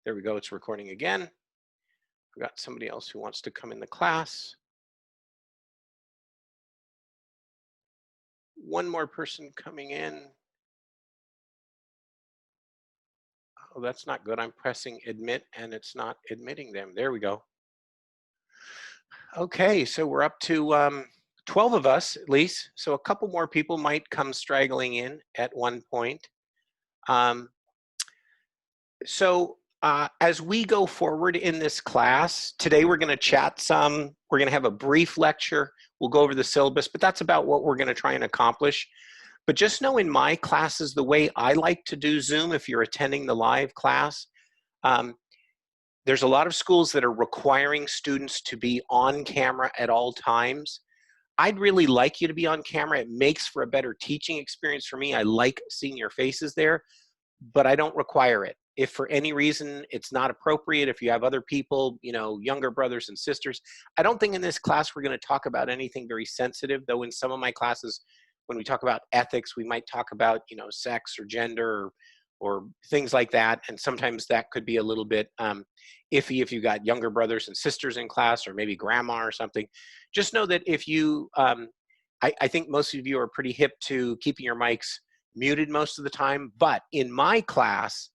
There we go. It's recording again. We've got somebody else who wants to come in the class. One more person coming in. Oh, that's not good. I'm pressing admit and it's not admitting them. There we go. Okay, so we're up to 12 of us at least. So a couple more people might come straggling in at one point. Um, as we go forward in this class, today we're going to chat some. We're going to have a brief lecture. We'll go over the syllabus, but that's about what we're going to try and accomplish. But just know in my classes, the way I like to do Zoom, if you're attending the live class, there's a lot of schools that are requiring students to be on camera at all times. I'd really like you to be on camera. It makes for a better teaching experience for me. I like seeing your faces there, but I don't require it. If for any reason it's not appropriate, if you have other people, younger brothers and sisters, I don't think in this class we're going to talk about anything very sensitive, though in some of my classes, when we talk about ethics, we might talk about, sex or gender or things like that. And sometimes that could be a little bit iffy if you got younger brothers and sisters in class or maybe grandma or something. Just know that if you, I think most of you are pretty hip to keeping your mics muted most of the time, but in my class,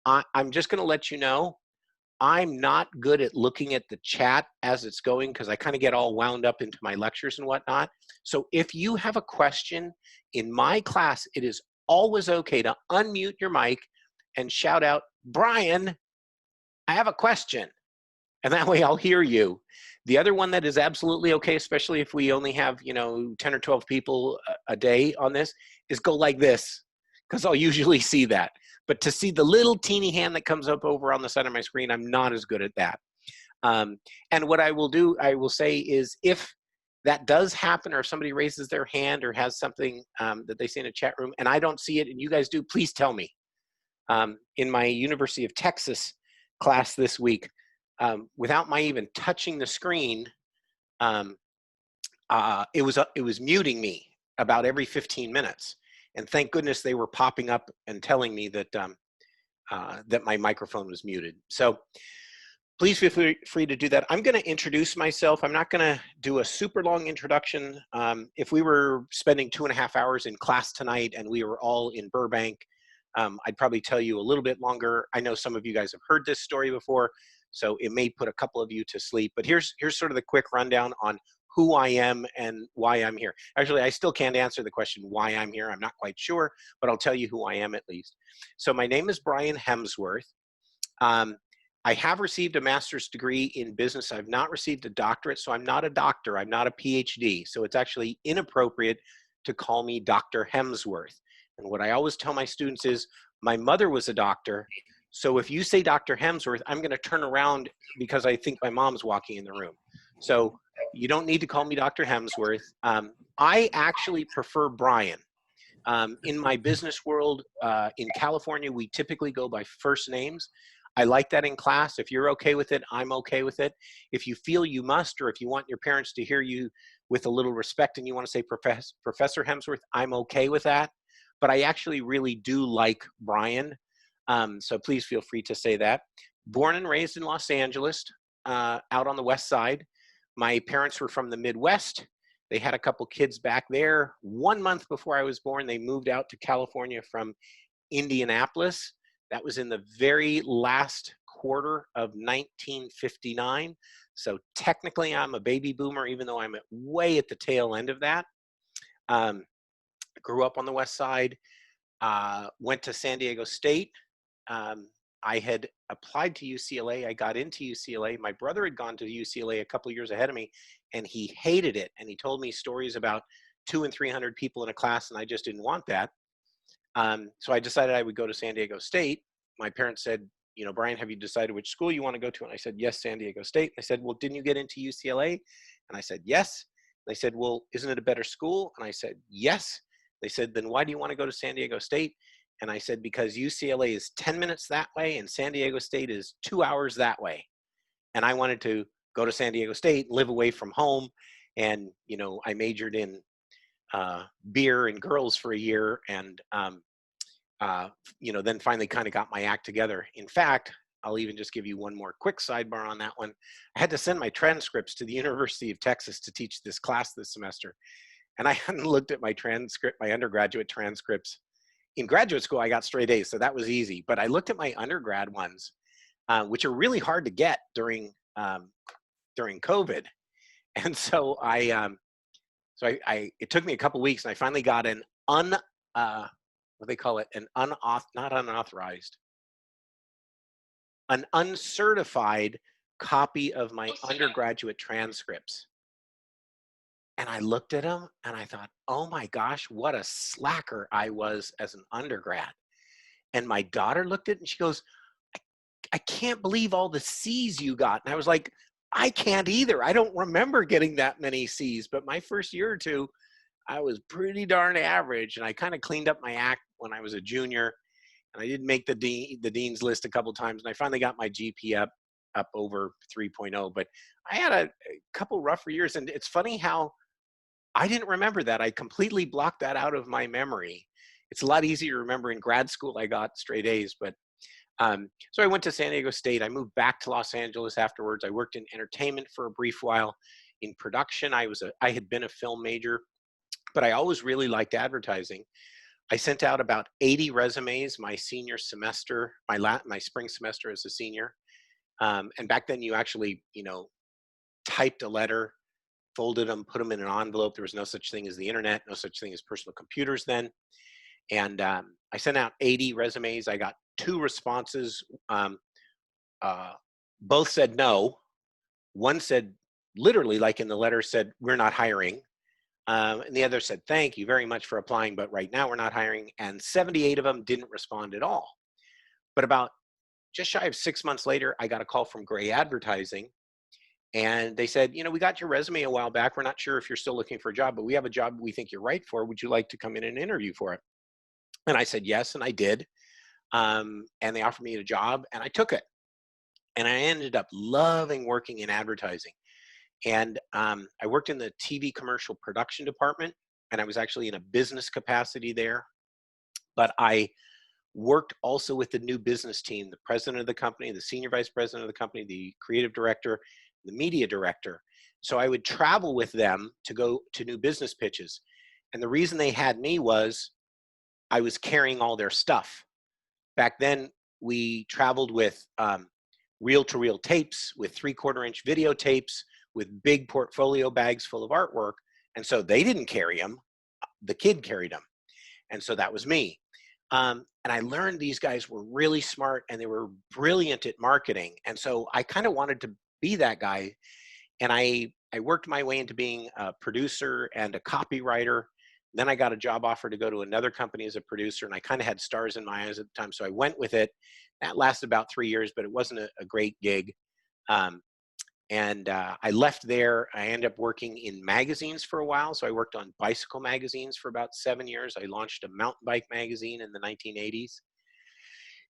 I'm just going to let you know, I'm not good at looking at the chat as it's going because I kind of get all wound up into my lectures and whatnot. So if you have a question in my class, it is always okay to unmute your mic and shout out, Brian, I have a question. And that way I'll hear you. The other one that is absolutely okay, especially if we only have, 10 or 12 people a day on this, is go like this, because I'll usually see that. But to see the little teeny hand that comes up over on the side of my screen, I'm not as good at that. And what I will do, I will say is if that does happen or if somebody raises their hand or has something that they say in a chat room and I don't see it and you guys do, please tell me. In my University of Texas class this week, without my even touching the screen, it was muting me about every 15 minutes. And thank goodness they were popping up and telling me that that my microphone was muted. So please feel free to do that. I'm going to introduce myself. I'm not going to do a super long introduction. If we were spending 2.5 hours in class tonight and we were all in Burbank, I'd probably tell you a little bit longer. I know some of you guys have heard this story before, so it may put a couple of you to sleep. But here's sort of the quick rundown on who I am and why I'm here. Actually, I still can't answer the question why I'm here. I'm not quite sure, but I'll tell you who I am at least. So my name is Brian Hemsworth. I have received a master's degree in business. I've not received a doctorate, so I'm not a doctor. I'm not a PhD. So it's actually inappropriate to call me Dr. Hemsworth. And what I always tell my students is, my mother was a doctor. So if you say Dr. Hemsworth, I'm going to turn around because I think my mom's walking in the room. So you don't need to call me Dr. Hemsworth. I actually prefer Brian. In my business world, in California, we typically go by first names. I like that in class. If you're okay with it, I'm okay with it. If you feel you must, or if you want your parents to hear you with a little respect and you want to say Professor Hemsworth, I'm okay with that. But I actually really do like Brian. So please feel free to say that. Born and raised in Los Angeles, out on the west side. My parents were from the Midwest. They had a couple kids back there. 1 month before I was born, they moved out to California from Indianapolis. That was in the very last quarter of 1959. So technically I'm a baby boomer, even though I'm way at the tail end of that. Grew up on the west side, went to San Diego State. I had applied to UCLA. I got into UCLA. My brother had gone to UCLA a couple years ahead of me, and he hated it. And he told me stories about 200 and 300 people in a class, and I just didn't want that. So I decided I would go to San Diego State. My parents said, Brian, have you decided which school you want to go to? And I said, yes, San Diego State. They said, well, didn't you get into UCLA? And I said, yes. They said, well, isn't it a better school? And I said, yes. They said, then why do you want to go to San Diego State? And I said, because UCLA is 10 minutes that way and San Diego State is 2 hours that way. And I wanted to go to San Diego State, live away from home. And, I majored in beer and girls for a year and, then finally kind of got my act together. In fact, I'll even just give you one more quick sidebar on that one. I had to send my transcripts to the University of Texas to teach this class this semester. And I hadn't looked at my undergraduate transcripts. In graduate school, I got straight A's, so that was easy. But I looked at my undergrad ones, which are really hard to get during COVID. And so it took me a couple weeks, and I finally got an what they call it, an uncertified copy of my undergraduate transcripts. And I looked at them and I thought, oh my gosh, what a slacker I was as an undergrad. And my daughter looked at it and she goes, I can't believe all the C's you got. And I was like, I can't either. I don't remember getting that many C's, but my first year or two, I was pretty darn average. And I kind of cleaned up my act when I was a junior. And I did make the dean's list a couple of times. And I finally got my GP up over 3.0. But I had a couple rougher years. And it's funny how I didn't remember that. I completely blocked that out of my memory. It's a lot easier to remember. In grad school, I got straight A's. But so I went to San Diego State. I moved back to Los Angeles afterwards. I worked in entertainment for a brief while. In production, I had been a film major, but I always really liked advertising. I sent out about 80 resumes my senior semester, my spring semester as a senior. And back then, you actually, typed a letter, folded them, put them in an envelope. There was no such thing as the internet, no such thing as personal computers then. And I sent out 80 resumes. I got 2 responses. Both said no. One said, literally, like in the letter, said, we're not hiring. And the other said, thank you very much for applying, but right now we're not hiring. And 78 of them didn't respond at all. But about just shy of 6 months later, I got a call from Gray Advertising. And they said, we got your resume a while back. We're not sure if you're still looking for a job, but we have a job we think you're right for. Would you like to come in and interview for it? And I said, yes, and I did. And they offered me a job, and I took it. And I ended up loving working in advertising. And I worked in the TV commercial production department, and I was actually in a business capacity there. But I worked also with the new business team, the president of the company, the senior vice president of the company, the creative director, the media director. So I would travel with them to go to new business pitches. And the reason they had me was I was carrying all their stuff. Back then, we traveled with reel-to-reel tapes, with 3/4-inch videotapes, with big portfolio bags full of artwork. And so they didn't carry them. The kid carried them. And so that was me. And I learned these guys were really smart and they were brilliant at marketing. And so I kind of wanted to be that guy. And I worked my way into being a producer and a copywriter. Then I got a job offer to go to another company as a producer, and I kind of had stars in my eyes at the time. So I went with it. That lasted about 3 years, but it wasn't a great gig. I left there. I ended up working in magazines for a while. So I worked on bicycle magazines for about 7 years. I launched a mountain bike magazine in the 1980s.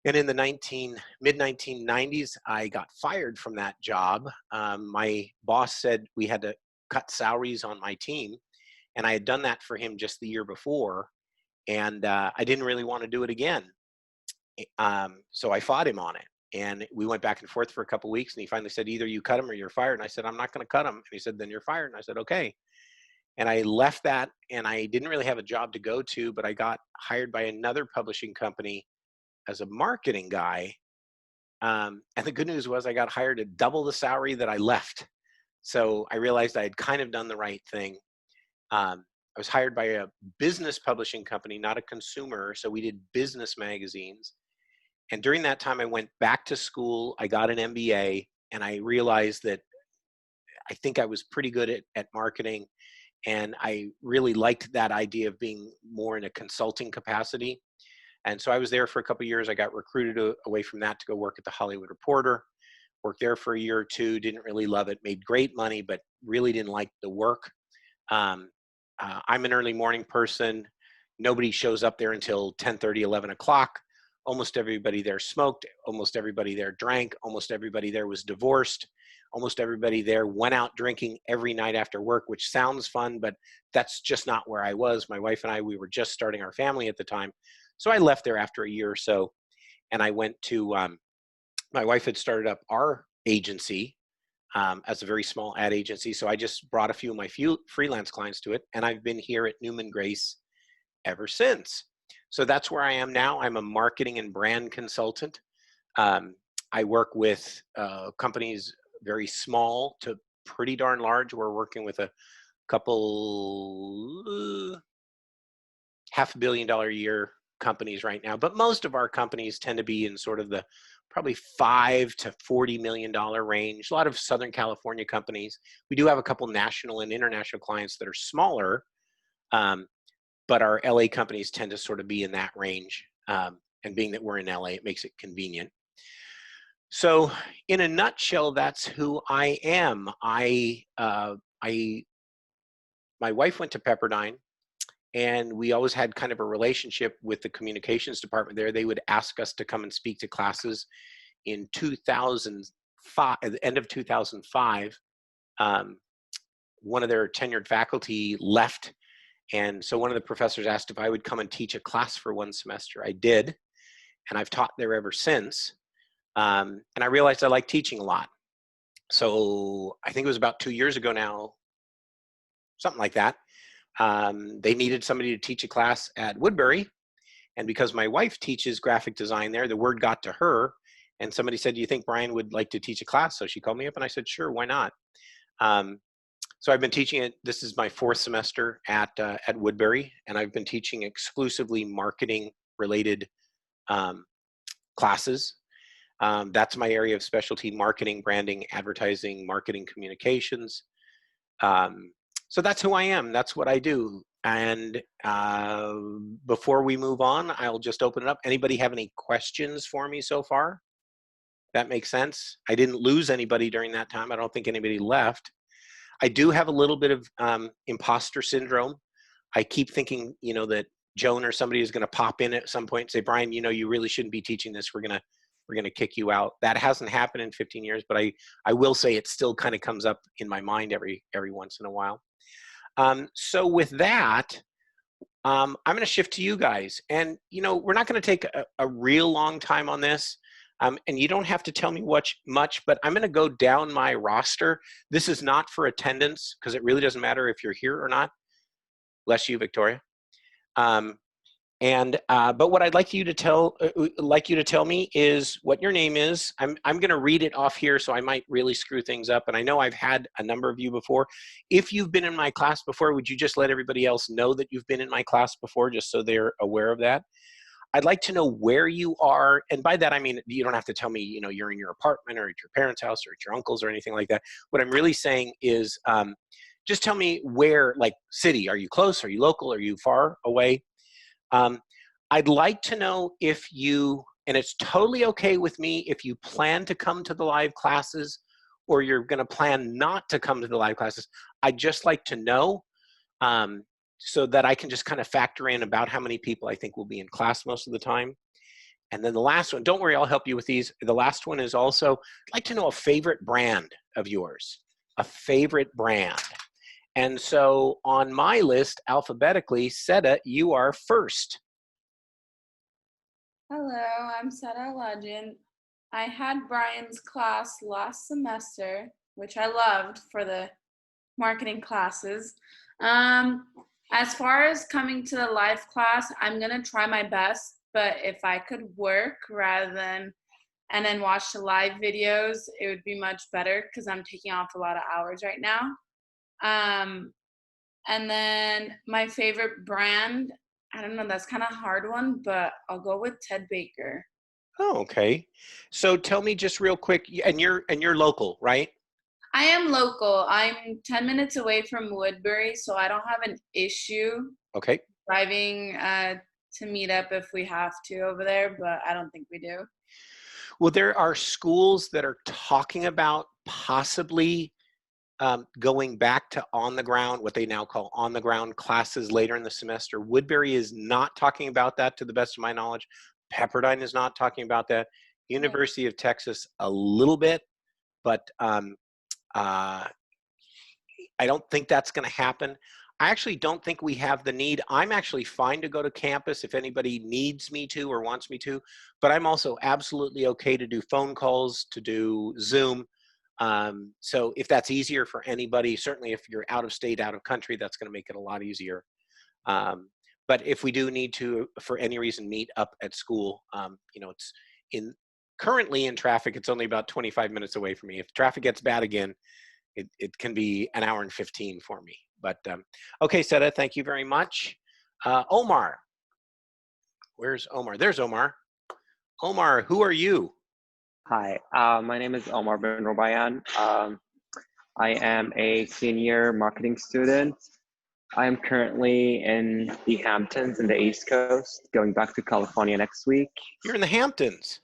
And in the mid-1990s, I got fired from that job. My boss said we had to cut salaries on my team. And I had done that for him just the year before. And I didn't really want to do it again. So I fought him on it. And we went back and forth for a couple of weeks. And he finally said, either you cut him or you're fired. And I said, I'm not going to cut him. And he said, then you're fired. And I said, okay. And I left that, and I didn't really have a job to go to, but I got hired by another publishing company as a marketing guy. And the good news was I got hired at double the salary that I left. So I realized I had kind of done the right thing. I was hired by a business publishing company, not a consumer. So we did business magazines. And during that time, I went back to school. I got an MBA, and I realized that I think I was pretty good at marketing. And I really liked that idea of being more in a consulting capacity. And so I was there for a couple of years. I got recruited away from that to go work at the Hollywood Reporter. Worked there for a year or two, didn't really love it, made great money, but really didn't like the work. I'm an early morning person. Nobody shows up there until 10:30, 11 o'clock. Almost everybody there smoked. Almost everybody there drank. Almost everybody there was divorced. Almost everybody there went out drinking every night after work, which sounds fun, but that's just not where I was. My wife and I, we were just starting our family at the time. So I left there after a year or so, and I went to my wife had started up our agency as a very small ad agency. So I just brought a few of my freelance clients to it, and I've been here at Newman Grace ever since. So that's where I am now. I'm a marketing and brand consultant. Um, I work with companies very small to pretty darn large. We're working with a couple $500 million a year companies right now, but most of our companies tend to be in sort of the probably $5 to $40 million range. A lot of Southern California companies. We do have a couple national and international clients that are smaller, but our LA companies tend to sort of be in that range. And being that we're in LA, it makes it convenient. So, in a nutshell, that's who I am. My wife went to Pepperdine, and we always had kind of a relationship with the communications department there. They would ask us to come and speak to classes. In 2005, at the end of 2005, one of their tenured faculty left, and so one of the professors asked if I would come and teach a class for one semester. I did, and I've taught there ever since. And I realized I like teaching a lot. So I think it was about 2 years ago now, something like that. They needed somebody to teach a class at Woodbury. And because my wife teaches graphic design there, the word got to her. And somebody said, do you think Brian would like to teach a class? So she called me up and I said, sure, why not? So I've been teaching it. This is my 4th semester at Woodbury. And I've been teaching exclusively marketing related classes. That's my area of specialty: marketing, branding, advertising, marketing communications. So that's who I am. That's what I do. And before we move on, I'll just open it up. Anybody have any questions for me so far? That makes sense. I didn't lose anybody during that time. I don't think anybody left. I do have a little bit of imposter syndrome. I keep thinking, that Joan or somebody is going to pop in at some point and say, Brian, you really shouldn't be teaching this. We're going to kick you out. That hasn't happened in 15 years, but I will say it still kind of comes up in my mind every once in a while. So with that, I'm going to shift to you guys. And, we're not going to take a real long time on this. And you don't have to tell me much, but I'm going to go down my roster. This is not for attendance because it really doesn't matter if you're here or not. Bless you, Victoria. But what I'd like you to tell me is what your name is. I'm going to read it off here, so I might really screw things up. And I know I've had a number of you before. If you've been in my class before, would you just let everybody else know that you've been in my class before, just so they're aware of that? I'd like to know where you are. And by that, I mean, you don't have to tell me, you're in your apartment or at your parents' house or at your uncle's or anything like that. What I'm really saying is just tell me where, like city. Are you close? Are you local? Are you far away? I'd like to know if you, and it's totally okay with me if you plan to come to the live classes or you're going to plan not to come to the live classes. I'd just like to know so that I can just kind of factor in about how many people I think will be in class most of the time. And then the last one, don't worry, I'll help you with these. The last one is also, I'd like to know a favorite brand of yours, a favorite brand. And so on my list, alphabetically, Seta, you are first. Hello, I'm Seta Legend. I had Brian's class last semester, which I loved for the marketing classes. As far as coming to the live class, I'm going to try my best, but if I could work and then watch the live videos, it would be much better because I'm taking off a lot of hours right now. And then my favorite brand, I don't know, that's kind of a hard one, but I'll go with Ted Baker. Oh, okay. So tell me just real quick, and you're local, right? I am local. I'm 10 minutes away from Woodbury, so I don't have an issue Okay. driving to meet up if we have to over there, but I don't think we do. Well, there are schools that are talking about possibly going back to on the ground, what they now call on the ground classes later in the semester. Woodbury is not talking about that to the best of my knowledge. Pepperdine is not talking about that. University of Texas, a little bit, but I don't think that's going to happen. I actually don't think we have the need. I'm actually fine to go to campus if anybody needs me to or wants me to, but I'm also absolutely okay to do phone calls, to do Zoom. So if that's easier for anybody, certainly if you're out of state, out of country, that's going to make it a lot easier. Um, but if we do need to, for any reason, meet up at school, you know, it's currently in traffic, it's only about 25 minutes away from me. If traffic gets bad again, it can be an hour and 15 for me. But okay, Seta, thank you very much. Omar, where's Omar? There's Omar. Omar, who are you? Hi, my name is Omar bin Robayan. I am a senior marketing student. I am currently in the Hamptons in the East Coast, going back to California next week. You're in the Hamptons.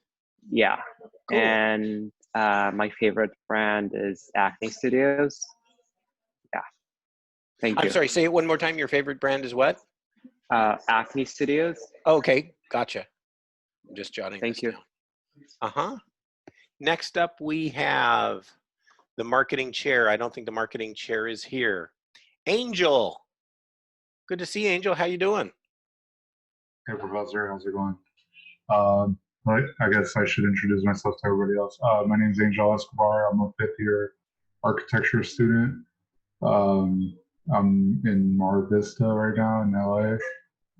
Yeah, Cool. and my favorite brand is Acne Studios. Yeah, thank you. I'm sorry, say it one more time. Your favorite brand is what? Acne Studios. Oh, okay, gotcha. I'm just jotting Thank this you. down. Uh-huh. Next up, we have the marketing chair. I don't think the marketing chair is here. Angel. Good to see you, Angel. How you doing? Hey, Professor. How's it going? I guess I should introduce myself to everybody else. My name is Angel Escobar. I'm a fifth year architecture student. I'm in Mar Vista right now in LA,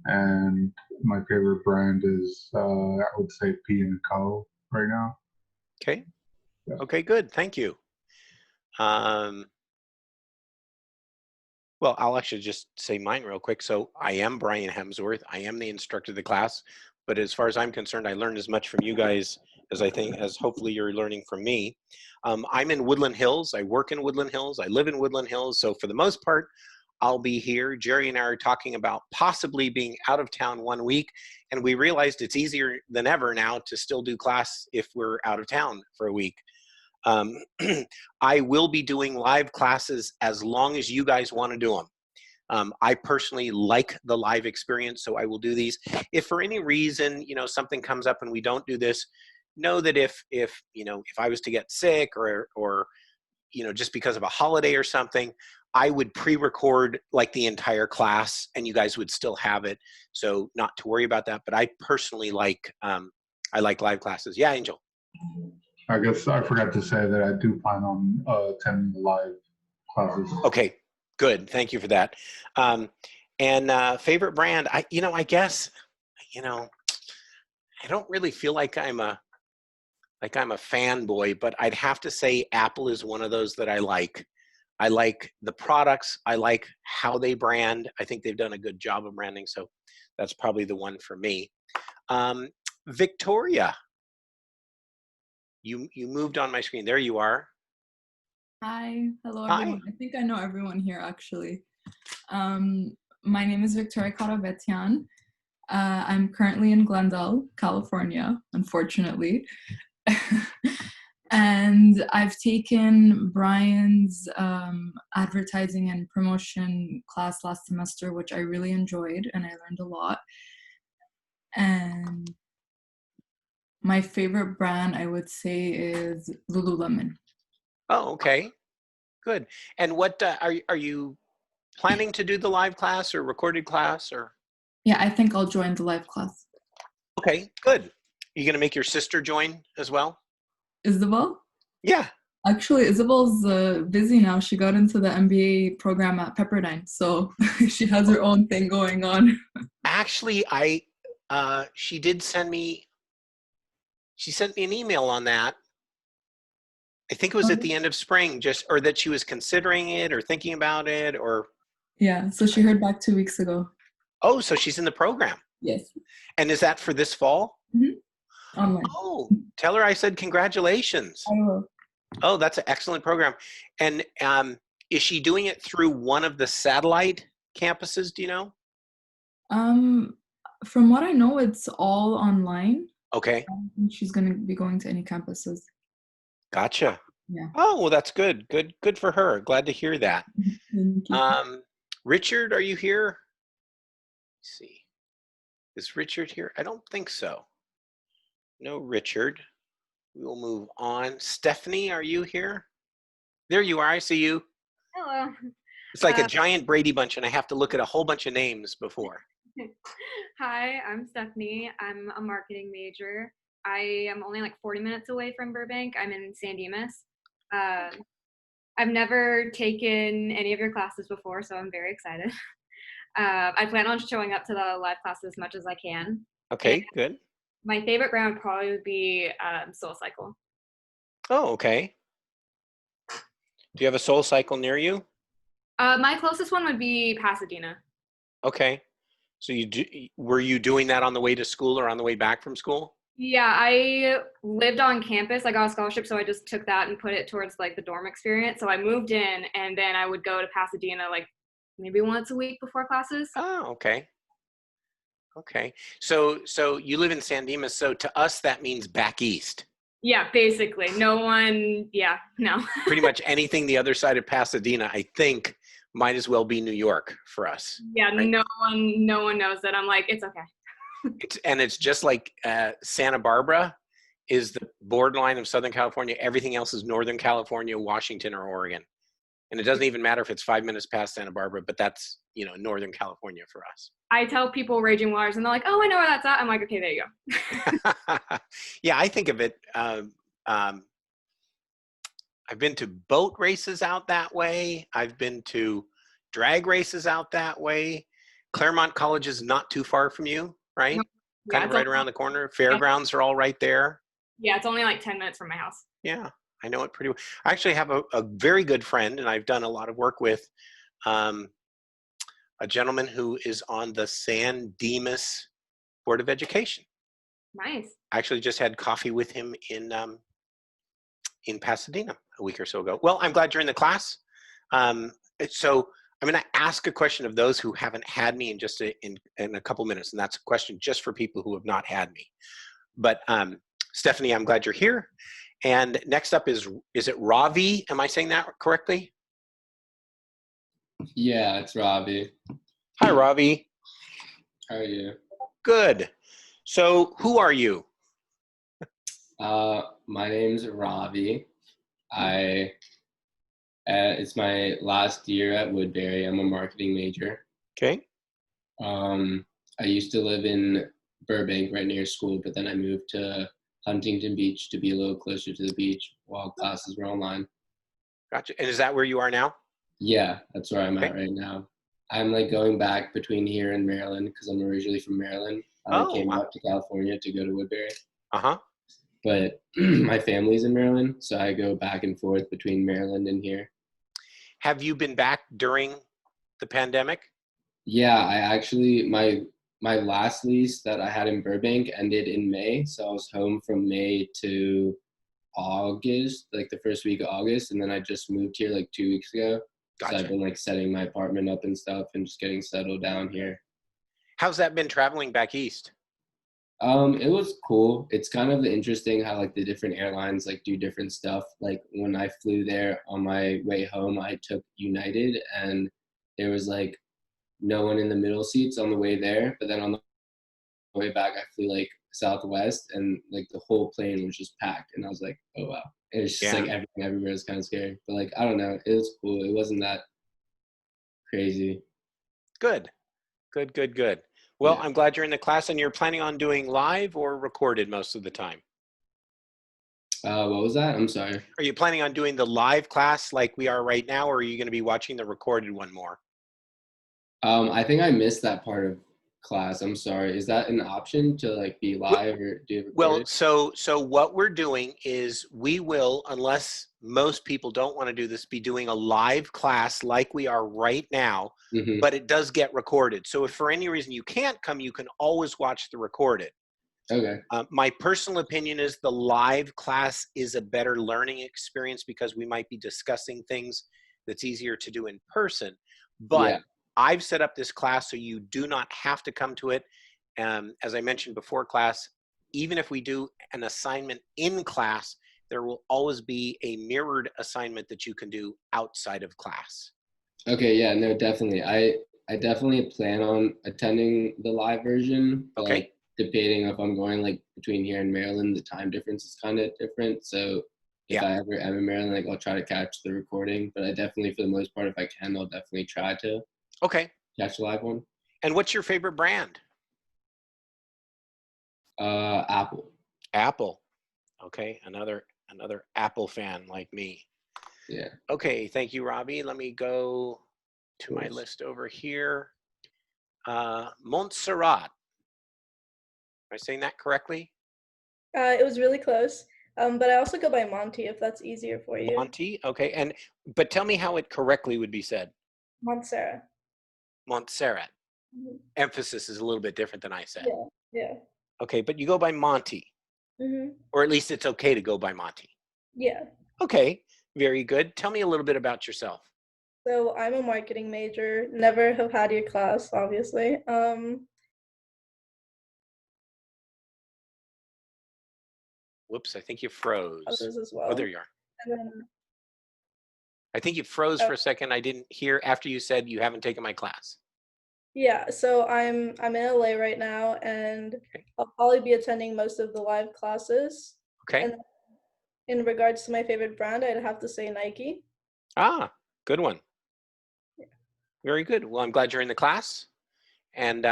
and my favorite brand is I would say P and Co. right now. Okay. Yeah. Okay, good. Thank you. Well, I'll actually just say mine real quick. So I am Brian Hemsworth. I am the instructor of the class, but as far as I'm concerned, I learned as much from you guys as I think, as hopefully you're learning from me. I'm in Woodland Hills. I work in Woodland Hills. I live in Woodland Hills. So for the most part, I'll be here. Jerry and I are talking about possibly being out of town 1 week, and we realized it's easier than ever now to still do class if we're out of town for a week. I will be doing live classes as long as you guys want to do them. I personally like the live experience, so I will do these. If for any reason, you know, something comes up and we don't do this, know that if you know, if I was to get sick or you know, just because of a holiday or something, I would pre-record like the entire class and you guys would still have it. So not to worry about that, but I personally like, I like live classes. Yeah, Angel. I guess I forgot to say that I do plan on attending the live classes. Okay, good. Thank you for that. Favorite brand, I guess, you know, I don't really feel like I'm a fanboy, but I'd have to say Apple is one of those that I like. I like the products. I like how they brand. I think they've done a good job of branding, so that's probably the one for me. Victoria, you moved on my screen. There you are. Hi, hello Hi. everyone. I think I know everyone here actually. My name is Victoria Karavetian. I'm currently in Glendale, California, unfortunately. And I've taken Brian's advertising and promotion class last semester, which I really enjoyed and I learned a lot. And my favorite brand, I would say, is Lululemon. Oh, okay, good. And what are you planning to do the live class or recorded class or? Yeah, I think I'll join the live class. Okay, good. You gonna make your sister join as well? Isabel? Yeah. Actually, Isabel's busy now. She got into the MBA program at Pepperdine, so she has her own thing going on. Actually, she did send me. She sent me an email on that. I think it was at the end of spring, or that she was considering it or thinking about it, or. Yeah, so she heard back 2 weeks ago. Oh, so she's in the program. Yes. And is that for this fall? Mm-hmm. Online. Oh, tell her I said congratulations. I will. Oh, that's an excellent program. And is she doing it through one of the satellite campuses? Do you know? From what I know, it's all online. Okay. I don't think she's going to be going to any campuses. Gotcha. Yeah. Oh, well, that's good. Good for her. Glad to hear that. Thank you. Richard, are you here? Let's see. Is Richard here? I don't think so. No, Richard. We will move on. Stephanie, are you here? There you are. I see you. Hello. It's like a giant Brady Bunch, and I have to look at a whole bunch of names before. Hi, I'm Stephanie. I'm a marketing major. I am only like 40 minutes away from Burbank. I'm in San Dimas. I've never taken any of your classes before, so I'm very excited. I plan on showing up to the live classes as much as I can. Okay, good. My favorite brand would probably be SoulCycle. Oh, okay. Do you have a Soul Cycle near you? My closest one would be Pasadena. Okay. So were you doing that on the way to school or on the way back from school? Yeah, I lived on campus. I got a scholarship, so I just took that and put it towards like the dorm experience. So I moved in, and then I would go to Pasadena like maybe once a week before classes. Oh, okay. Okay. So you live in San Dimas, so to us that means back east. Yeah, basically. No. Pretty much anything the other side of Pasadena, I think, might as well be New York for us. Yeah, right? no one knows that. I'm like, it's okay. It's just like Santa Barbara is the borderline of Southern California. Everything else is Northern California, Washington, or Oregon. And it doesn't even matter if it's 5 minutes past Santa Barbara, but that's, Northern California for us. I tell people Raging Waters, and they're like, oh, I know where that's at. I'm like, okay, there you go. Yeah, I think of it. I've been to boat races out that way. I've been to drag races out that way. Claremont College is not too far from you, right? Yeah, Kind of right around the corner. Fairgrounds are all right there. Yeah, it's only like 10 minutes from my house. Yeah, I know it pretty well. I actually have a very good friend, and I've done a lot of work with a gentleman who is on the San Dimas Board of Education. Nice. I actually just had coffee with him in Pasadena a week or so ago. Well, I'm glad you're in the class. So I'm going to ask a question of those who haven't had me in a couple minutes, and that's a question just for people who have not had me. But Stephanie, I'm glad you're here. And next up is it Ravi? Am I saying that correctly? Yeah, it's Ravi. Hi, Ravi. How are you? Good. So who are you? My name's Ravi. It's my last year at Woodbury. I'm a marketing major. Okay. I used to live in Burbank right near school, but then I moved to Huntington Beach to be a little closer to the beach while classes were online. Gotcha. And is that where you are now? Yeah, that's where I'm at right now. I'm like going back between here and Maryland because I'm originally from Maryland. I came out to California to go to Woodbury. Uh-huh. But my family's in Maryland, so I go back and forth between Maryland and here. Have you been back during the pandemic? Yeah, I actually, my last lease that I had in Burbank ended in May. So I was home from May to August, like the first week of August. And then I just moved here like 2 weeks ago. Gotcha. So I've been like setting my apartment up and stuff and just getting settled down here. How's that been traveling back east? It was cool. It's kind of interesting how like the different airlines like do different stuff. Like when I flew there on my way home, I took United and there was like no one in the middle seats on the way there. But then on the way back, I flew like Southwest and like the whole plane was just packed. And I was like, oh wow. And it's just like everything everywhere is kind of scary. But like, I don't know. It was cool. It wasn't that crazy. Good. Well, Yeah. I'm glad you're in the class, and you're planning on doing live or recorded most of the time. What was that? I'm sorry. Are you planning on doing the live class like we are right now, or are you going to be watching the recorded one more? I think I missed that part of class. I'm sorry. Is that an option to like be live or do it recorded? Well, so what we're doing is we will, unless most people don't want to do this, be doing a live class like we are right now, but it does get recorded. So if for any reason you can't come, you can always watch the recorded. Okay. My personal opinion is the live class is a better learning experience because we might be discussing things that's easier to do in person. But Yeah. I've set up this class so you do not have to come to it. As I mentioned before class, even if we do an assignment in class, there will always be a mirrored assignment that you can do outside of class. Okay. Yeah. No, definitely. I definitely plan on attending the live version. Okay. Like, debating if I'm going like between here and Maryland, the time difference is kind of different. So if Yeah. I ever am in Maryland, like I'll try to catch the recording. But I definitely, for the most part, if I can, I'll definitely try to Okay. catch the live one. And what's your favorite brand? Apple. Apple. Okay. Another Apple fan like me. Yeah. Okay. Thank you, Robbie. Let me go to my Course. list over here. Montserrat. Am I saying that correctly? It was really close. But I also go by Monty if that's easier for you. Monty. Okay. But tell me how it correctly would be said. Montserrat. Montserrat. Mhm. Emphasis is a little bit different than I said. Yeah. Yeah. Okay, but you go by Monty, or at least it's okay to go by Monty. Yeah. Okay, very good. Tell me a little bit about yourself. So I'm a marketing major. Never have had your class, obviously. Whoops, I think you froze. Others as well. Oh, there you are. And then, I think you froze for a second. I didn't hear after you said you haven't taken my class. yeah, so I'm in LA right now, and I'll probably be attending most of the live classes. Okay. And in regards to my favorite brand, I'd have to say Nike. Ah, good one. Very good. Well, I'm glad you're in the class. And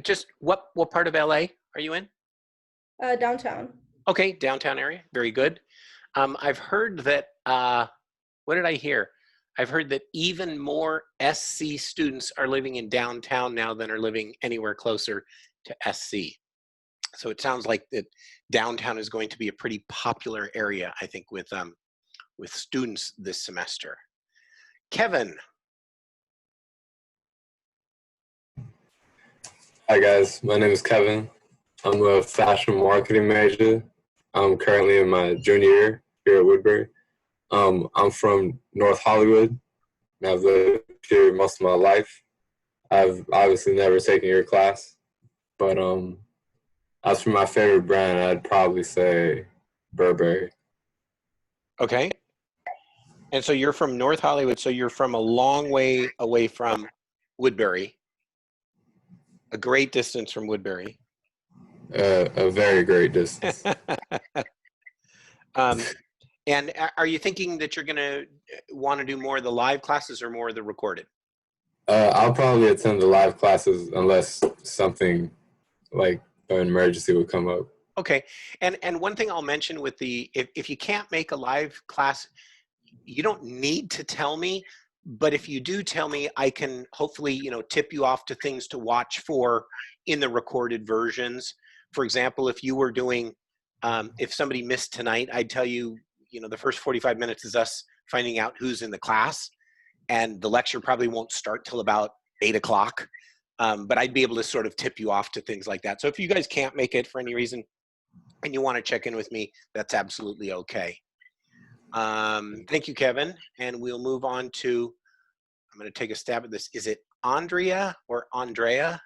just what part of LA are you in? Downtown. Okay, downtown area. Very good. I've heard that, what did I hear? I've heard that even more SC students are living in downtown now than are living anywhere closer to SC. So it sounds like that downtown is going to be a pretty popular area, I think, with students this semester. Kevin. Hi guys, my name is Kevin. I'm a fashion marketing major. I'm currently in my junior year here at Woodbury. I'm from North Hollywood. I've lived here most of my life. I've obviously never taken your class, but as for my favorite brand, I'd probably say Burberry. Okay. And so you're from North Hollywood, so you're from a long way away from Woodbury, a great distance from Woodbury. A very great distance. And are you thinking that you're going to want to do more of the live classes or more of the recorded? I'll probably attend the live classes unless something like an emergency would come up. Okay. And one thing I'll mention with if you can't make a live class, you don't need to tell me, but if you do tell me, I can hopefully, tip you off to things to watch for in the recorded versions. For example, if you were doing, if somebody missed tonight, I'd tell you, the first 45 minutes is us finding out who's in the class, and the lecture probably won't start till about 8 o'clock. But I'd be able to sort of tip you off to things like that. So if you guys can't make it for any reason and you want to check in with me, that's absolutely okay. Thank you, Kevin. And we'll move on to, I'm going to take a stab at this. Is it Andrea or Andrea?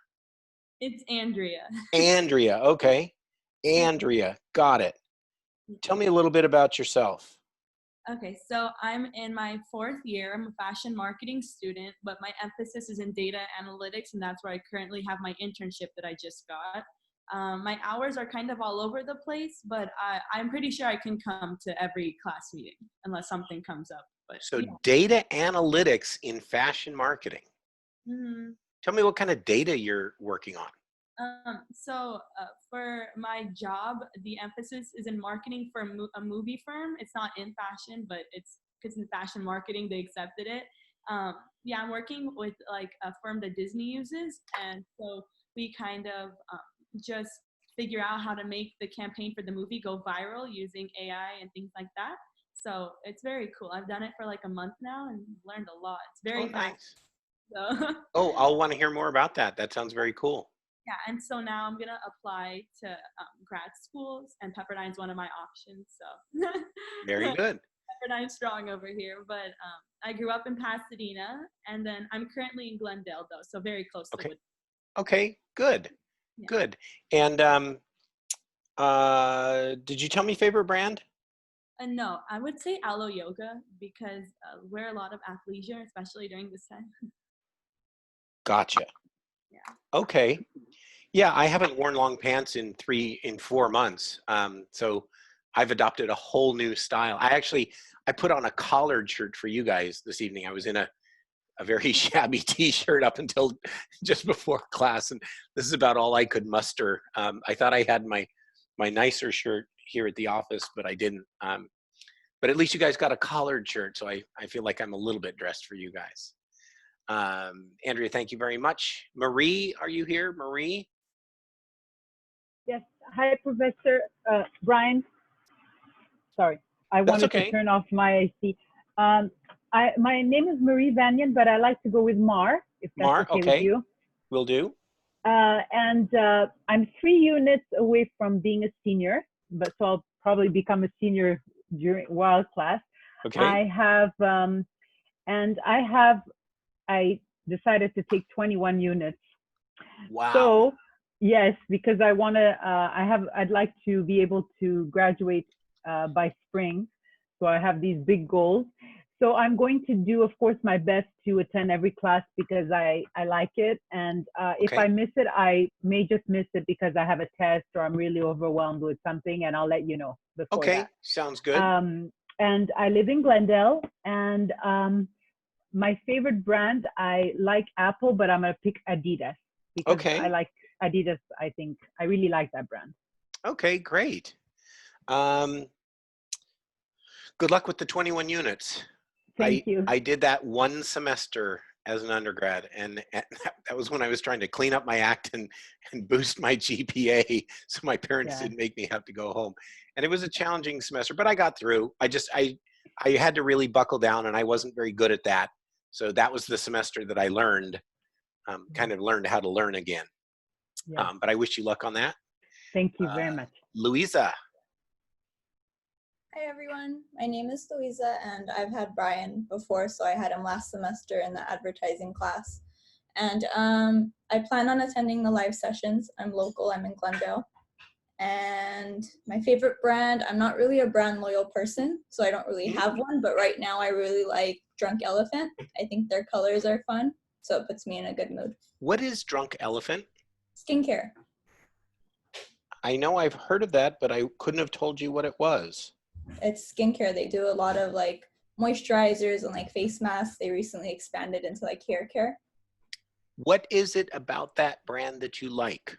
It's Andrea. Andrea, okay. Andrea, got it. Tell me a little bit about yourself. Okay, so I'm in my 4th year. I'm a fashion marketing student, but my emphasis is in data analytics, and that's where I currently have my internship that I just got. My hours are kind of all over the place, but I'm pretty sure I can come to every class meeting unless something comes up. But So yeah. data analytics in fashion marketing. Mm-hmm. Tell me what kind of data you're working on. So for my job, the emphasis is in marketing for a movie firm. It's not in fashion, but it's because in fashion marketing, they accepted it. Yeah, I'm working with like a firm that Disney uses. And so we kind of just figure out how to make the campaign for the movie go viral using AI and things like that. So it's very cool. I've done it for like a month now and learned a lot. It's very nice. So. Oh, I'll want to hear more about that. That sounds very cool. Yeah, and so now I'm gonna apply to grad schools, and Pepperdine's one of my options. So very good. Pepperdine's strong over here, but I grew up in Pasadena, and then I'm currently in Glendale, though, so very close to Woodbury. Okay, good, Yeah. Good. And did you tell me favorite brand? No, I would say Aloe Yoga because we're a lot of athleisure, especially during this time. Gotcha. Yeah. Okay. Yeah, I haven't worn long pants in 4 months. So I've adopted a whole new style. I put on a collared shirt for you guys this evening. I was in a very shabby t-shirt up until just before class, and this is about all I could muster. I thought I had my nicer shirt here at the office, but I didn't. But at least you guys got a collared shirt, so I feel like I'm a little bit dressed for you guys. Andrea, thank you very much. Marie, are you here? Marie? Yes. Hi, Professor Brian. Sorry, I That's wanted okay. to turn off my IC. My name is Marie Vanyan, but I like to go with Mar, if that's Mar, okay with you. Will do. And I'm 3 units away from being a senior, but so I'll probably become a senior while class. Okay. I decided to take 21 units. Wow. So yes, because I want to, I'd like to be able to graduate by spring. So I have these big goals. So I'm going to do, of course, my best to attend every class because I like it. And if I miss it, I may just miss it because I have a test or I'm really overwhelmed with something, and I'll let you know before that. Sounds good. And I live in Glendale, and my favorite brand, I like Apple, but I'm going to pick Adidas because I like Adidas. I think I really like that brand. Okay, great. Good luck with the 21 units. Thank you. I did that one semester as an undergrad, and that was when I was trying to clean up my act and boost my GPA, so my parents didn't make me have to go home. And it was a challenging semester, but I got through. I had to really buckle down, and I wasn't very good at that. So that was the semester that I learned, kind of learned how to learn again. Yeah. But I wish you luck on that. Thank you very much. Louisa. Hi everyone, my name is Louisa and I've had Brian before, so I had him last semester in the advertising class. And I plan on attending the live sessions. I'm local, I'm in Glendale. And my favorite brand, I'm not really a brand loyal person, so I don't really have one, but right now I really like Drunk Elephant. I think their colors are fun, so it puts me in a good mood. What is Drunk Elephant? Skincare. I know I've heard of that, but I couldn't have told you what it was. It's skincare. They do a lot of like moisturizers and like face masks. They recently expanded into like hair care. What is it about that brand that you like?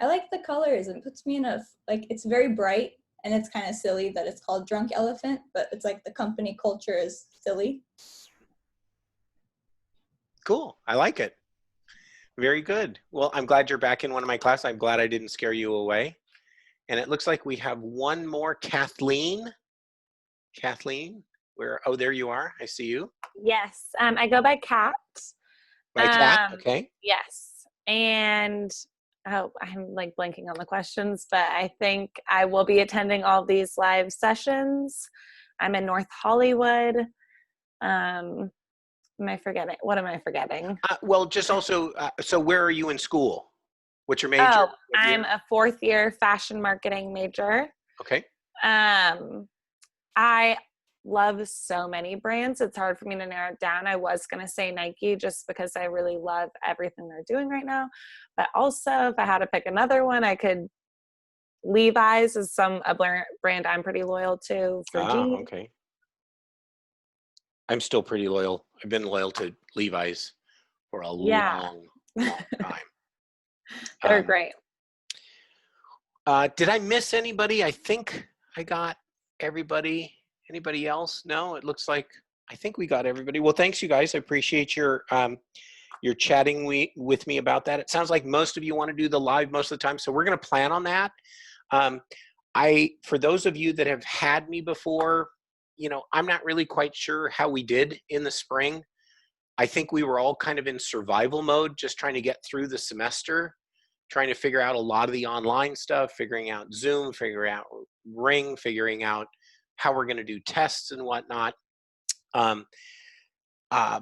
I like the colors. It puts me in a, like, it's very bright, and it's kind of silly that it's called Drunk Elephant, but it's like the company culture is silly. Cool. I like it. Very good. Well, I'm glad you're back in one of my classes. I'm glad I didn't scare you away. And it looks like we have one more, Kathleen. Kathleen, oh, there you are. I see you. Yes, I go by Kat. By Kat, okay. Yes, and I'm like blanking on the questions, but I think I will be attending all these live sessions. I'm in North Hollywood. Am I forgetting? What am I forgetting? Well, just also, so where are you in school? What's your major? Oh, I'm a 4th year fashion marketing major. Okay. I love so many brands. It's hard for me to narrow it down. I was going to say Nike just because I really love everything they're doing right now. But also, if I had to pick another one, I could. Levi's is a brand I'm pretty loyal to for jeans. Okay. I'm still pretty loyal. I've been loyal to Levi's for a long time. They're great. Did I miss anybody? I think I got everybody. Anybody else? No, it looks like I think we got everybody. Well, thanks you guys. I appreciate your chatting with me about that. It sounds like most of you want to do the live most of the time, so we're going to plan on that. For those of you that have had me before, I'm not really quite sure how we did in the spring. I think we were all kind of in survival mode, just trying to get through the semester, trying to figure out a lot of the online stuff, figuring out Zoom, figuring out Ring, figuring out how we're going to do tests and whatnot.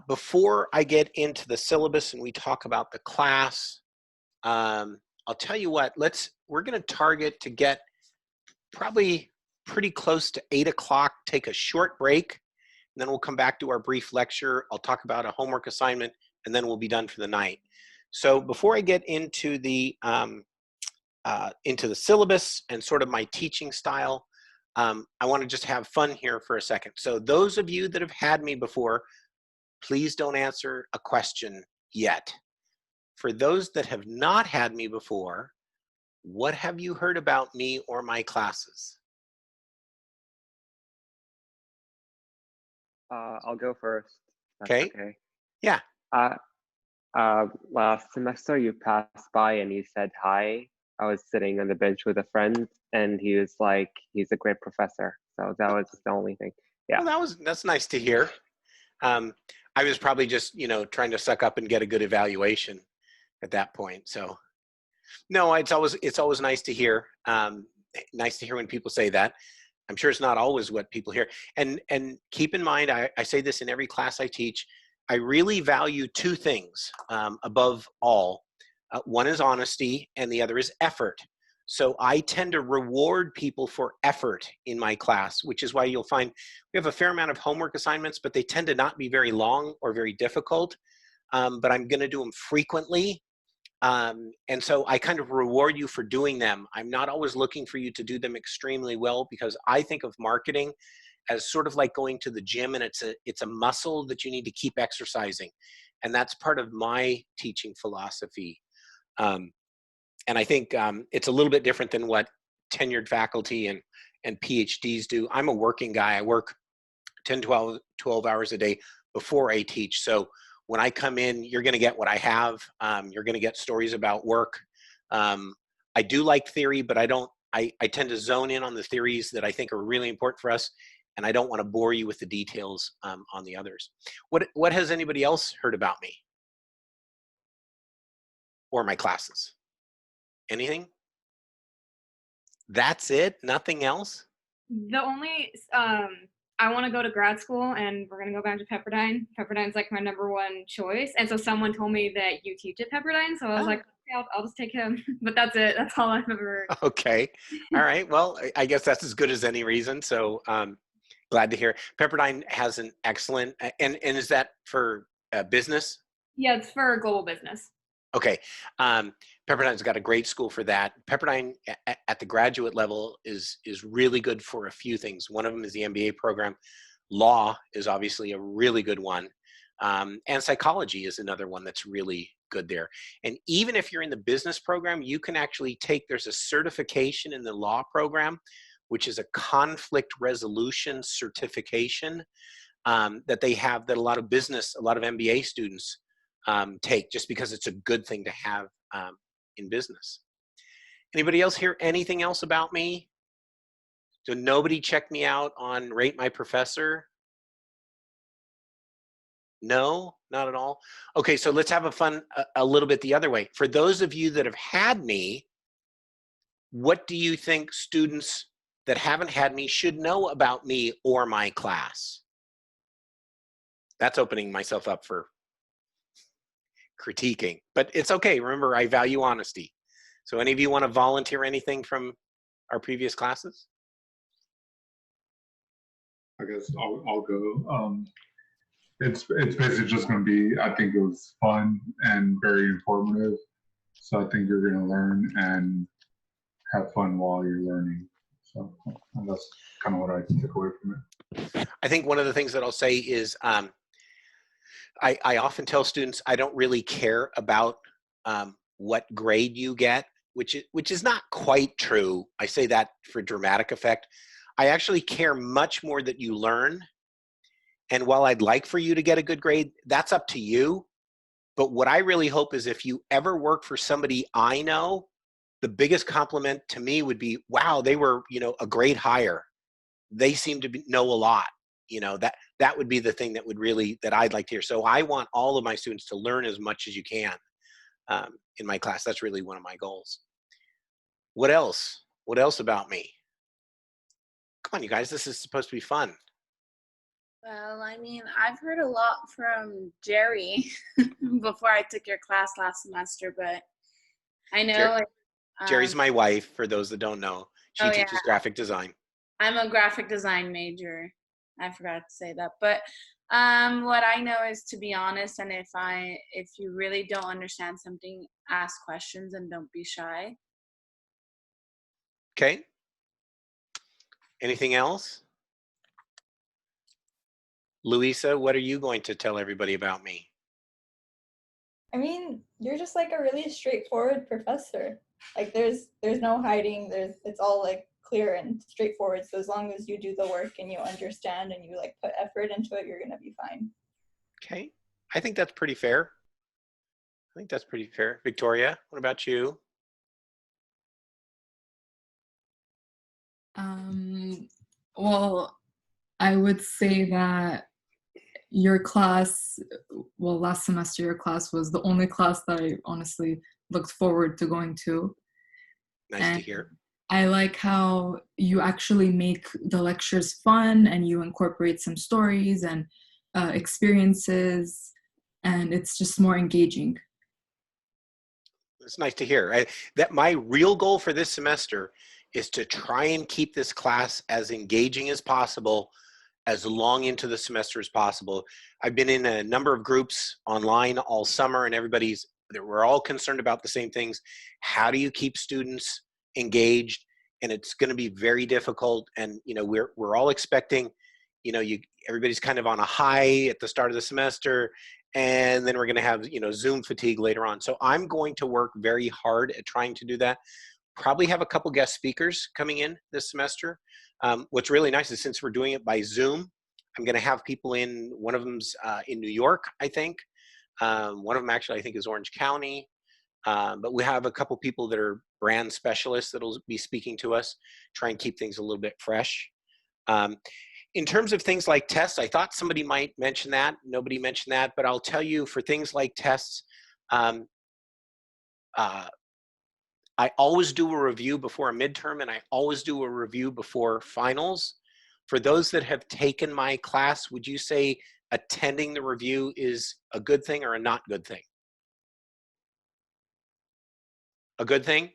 Before I get into the syllabus and we talk about the class, I'll tell you what, we're going to target to get probably pretty close to 8 o'clock, take a short break, and then we'll come back to our brief lecture. I'll talk about a homework assignment, and then we'll be done for the night. So before I get into the syllabus and sort of my teaching style, I want to just have fun here for a second. So those of you that have had me before, please don't answer a question yet. For those that have not had me before, what have you heard about me or my classes? I'll go first. That's Okay. okay. Yeah. Last semester you passed by and you said hi. I was sitting on the bench with a friend and he was like, he's a great professor. So that was the only thing. Yeah. Well, that's nice to hear. I was probably just, trying to suck up and get a good evaluation at that point. So no, it's always nice to hear. Nice to hear when people say that. I'm sure it's not always what people hear. And keep in mind, I say this in every class I teach, I really value two things above all. One is honesty and the other is effort. So I tend to reward people for effort in my class, which is why you'll find we have a fair amount of homework assignments, but they tend to not be very long or very difficult. But I'm going to do them frequently. And so I kind of reward you for doing them. I'm not always looking for you to do them extremely well, because I think of marketing as sort of like going to the gym, and it's a muscle that you need to keep exercising. And that's part of my teaching philosophy. And I think it's a little bit different than what tenured faculty and PhDs do. I'm a working guy. I work 10, 12 hours a day before I teach. So when I come in, you're going to get what I have. You're going to get stories about work. I do like theory, but I tend to zone in on the theories that I think are really important for us. And I don't want to bore you with the details on the others. What has anybody else heard about me or my classes? Anything? That's it? Nothing else? The only I want to go to grad school, and we're gonna go back to Pepperdine. Pepperdine's like my #1 choice, and so someone told me that you teach at Pepperdine, so I was like, okay, I'll just take him. But that's it. That's all I've ever heard. Okay. All right. Well, I guess that's as good as any reason. So glad to hear. Pepperdine has an excellent, and is that for business? Yeah, it's for global business. Okay. Pepperdine's got a great school for that. Pepperdine at the graduate level is really good for a few things. One of them is the MBA program. Law is obviously a really good one. And psychology is another one that's really good there. And even if you're in the business program, you can actually there's a certification in the law program, which is a conflict resolution certification that they have, that a lot of MBA students take, just because it's a good thing to have in business. Anybody else hear anything else about me? So nobody check me out on Rate My Professor? No, not at all. Okay, so let's have a little bit the other way. For those of you that have had me, what do you think students that haven't had me should know about me or my class? That's opening myself up for critiquing, but it's okay. Remember, I value honesty. So any of you want to volunteer anything from our previous classes? I guess I'll go. It's basically just going to be, I think it was fun and very informative. So I think you're going to learn and have fun while you're learning. So that's kind of what I took away from it. I think one of the things that I'll say is I often tell students I don't really care about what grade you get, which is not quite true. I say that for dramatic effect. I actually care much more that you learn. And while I'd like for you to get a good grade, that's up to you. But what I really hope is if you ever work for somebody I know, the biggest compliment to me would be, wow, they were, a grade higher. They seem to know a lot. That would be the thing that I'd like to hear. So I want all of my students to learn as much as you can in my class. That's really one of my goals. What else? What else about me? Come on, you guys, this is supposed to be fun. Well, I mean, I've heard a lot from Jerry before I took your class last semester, but I know Jerry's my wife, for those that don't know. She teaches graphic design. I'm a graphic design major. I forgot to say that. But what I know is to be honest, and if you really don't understand something, ask questions and don't be shy. Okay. Anything else? Louisa, what are you going to tell everybody about me? I mean, you're just like a really straightforward professor. Like there's no hiding. It's all like clear and straightforward. So as long as you do the work and you understand and you like put effort into it, you're gonna be fine. Okay, I think that's pretty fair. I think that's pretty fair. Victoria, what about you? Well, I would say that your class, well, last semester, your class was the only class that I honestly looked forward to going to. Nice And to hear. I like how you actually make the lectures fun and you incorporate some stories and experiences, and it's just more engaging. It's nice to hear. That my real goal for this semester is to try and keep this class as engaging as possible, as long into the semester as possible. I've been in a number of groups online all summer, and we're all concerned about the same things. How do you keep students engaged? And it's going to be very difficult. And we're all expecting, everybody's kind of on a high at the start of the semester, and then we're going to have Zoom fatigue later on. So I'm going to work very hard at trying to do that. Probably have a couple guest speakers coming in this semester. What's really nice is since we're doing it by Zoom, I'm going to have people in. One of them's in New York, I think. One of them actually, I think, is Orange County. But we have a couple people that are brand specialists that'll be speaking to us, try and keep things a little bit fresh. In terms of things like tests, I thought somebody might mention that. Nobody mentioned that, but I'll tell you, for things like tests, I always do a review before a midterm, and I always do a review before finals. For those that have taken my class, would you say attending the review is a good thing or a not good thing? A good thing?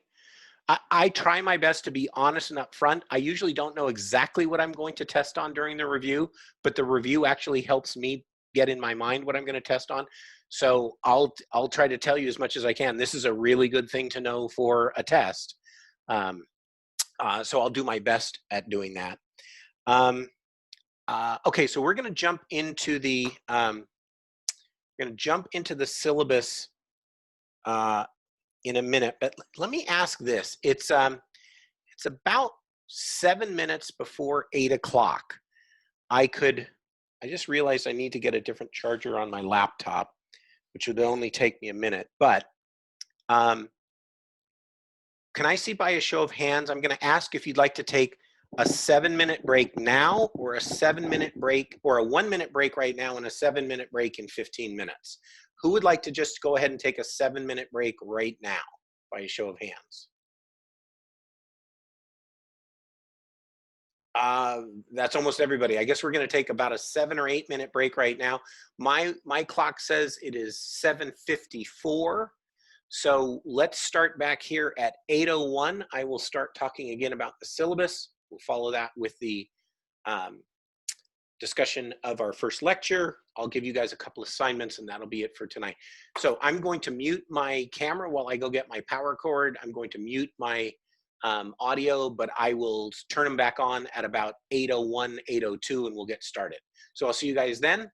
I try my best to be honest and upfront. I usually don't know exactly what I'm going to test on during the review, but the review actually helps me get in my mind what I'm going to test on. So I'll try to tell you as much as I can. This is a really good thing to know for a test. So I'll do my best at doing that. Okay, so we're going to jump into the syllabus in a minute, but let me ask this. It's about 7 minutes before 8 o'clock. I just realized I need to get a different charger on my laptop, which would only take me a minute, but can I see by a show of hands? I'm going to ask if you'd like to take a 7-minute break now, or a 7-minute break, or a 1-minute break right now and a 7-minute break in 15 minutes. Who would like to just go ahead and take a 7-minute break right now by a show of hands? That's almost everybody. I guess we're going to take about a 7 or 8 minute break right now. My clock says it is 7:54. So let's start back here at 8:01. I will start talking again about the syllabus. We'll follow that with the discussion of our first lecture. I'll give you guys a couple assignments, and that'll be it for tonight. So I'm going to mute my camera while I go get my power cord. I'm going to mute my audio, but I will turn them back on at about 8:01, 8:02, and we'll get started. So I'll see you guys then.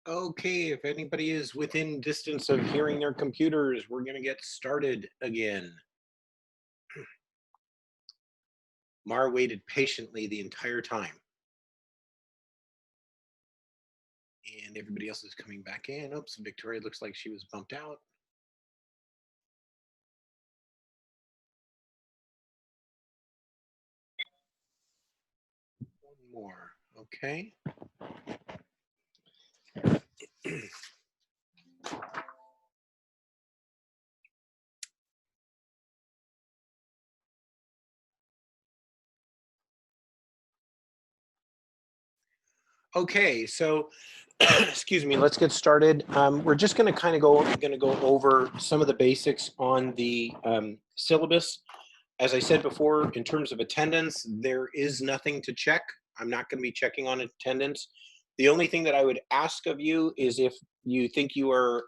Okay, if anybody is within distance of hearing their computers, we're going to get started again. Mar waited patiently the entire time. And everybody else is coming back in. Oops, Victoria looks like she was bumped out. One more, okay. Okay, so excuse me, let's get started. We're just going to kind of go over some of the basics on the syllabus. As I said before, in terms of attendance, there is nothing to check. I'm not going to be checking on attendance. The only thing that I would ask of you is if you think you are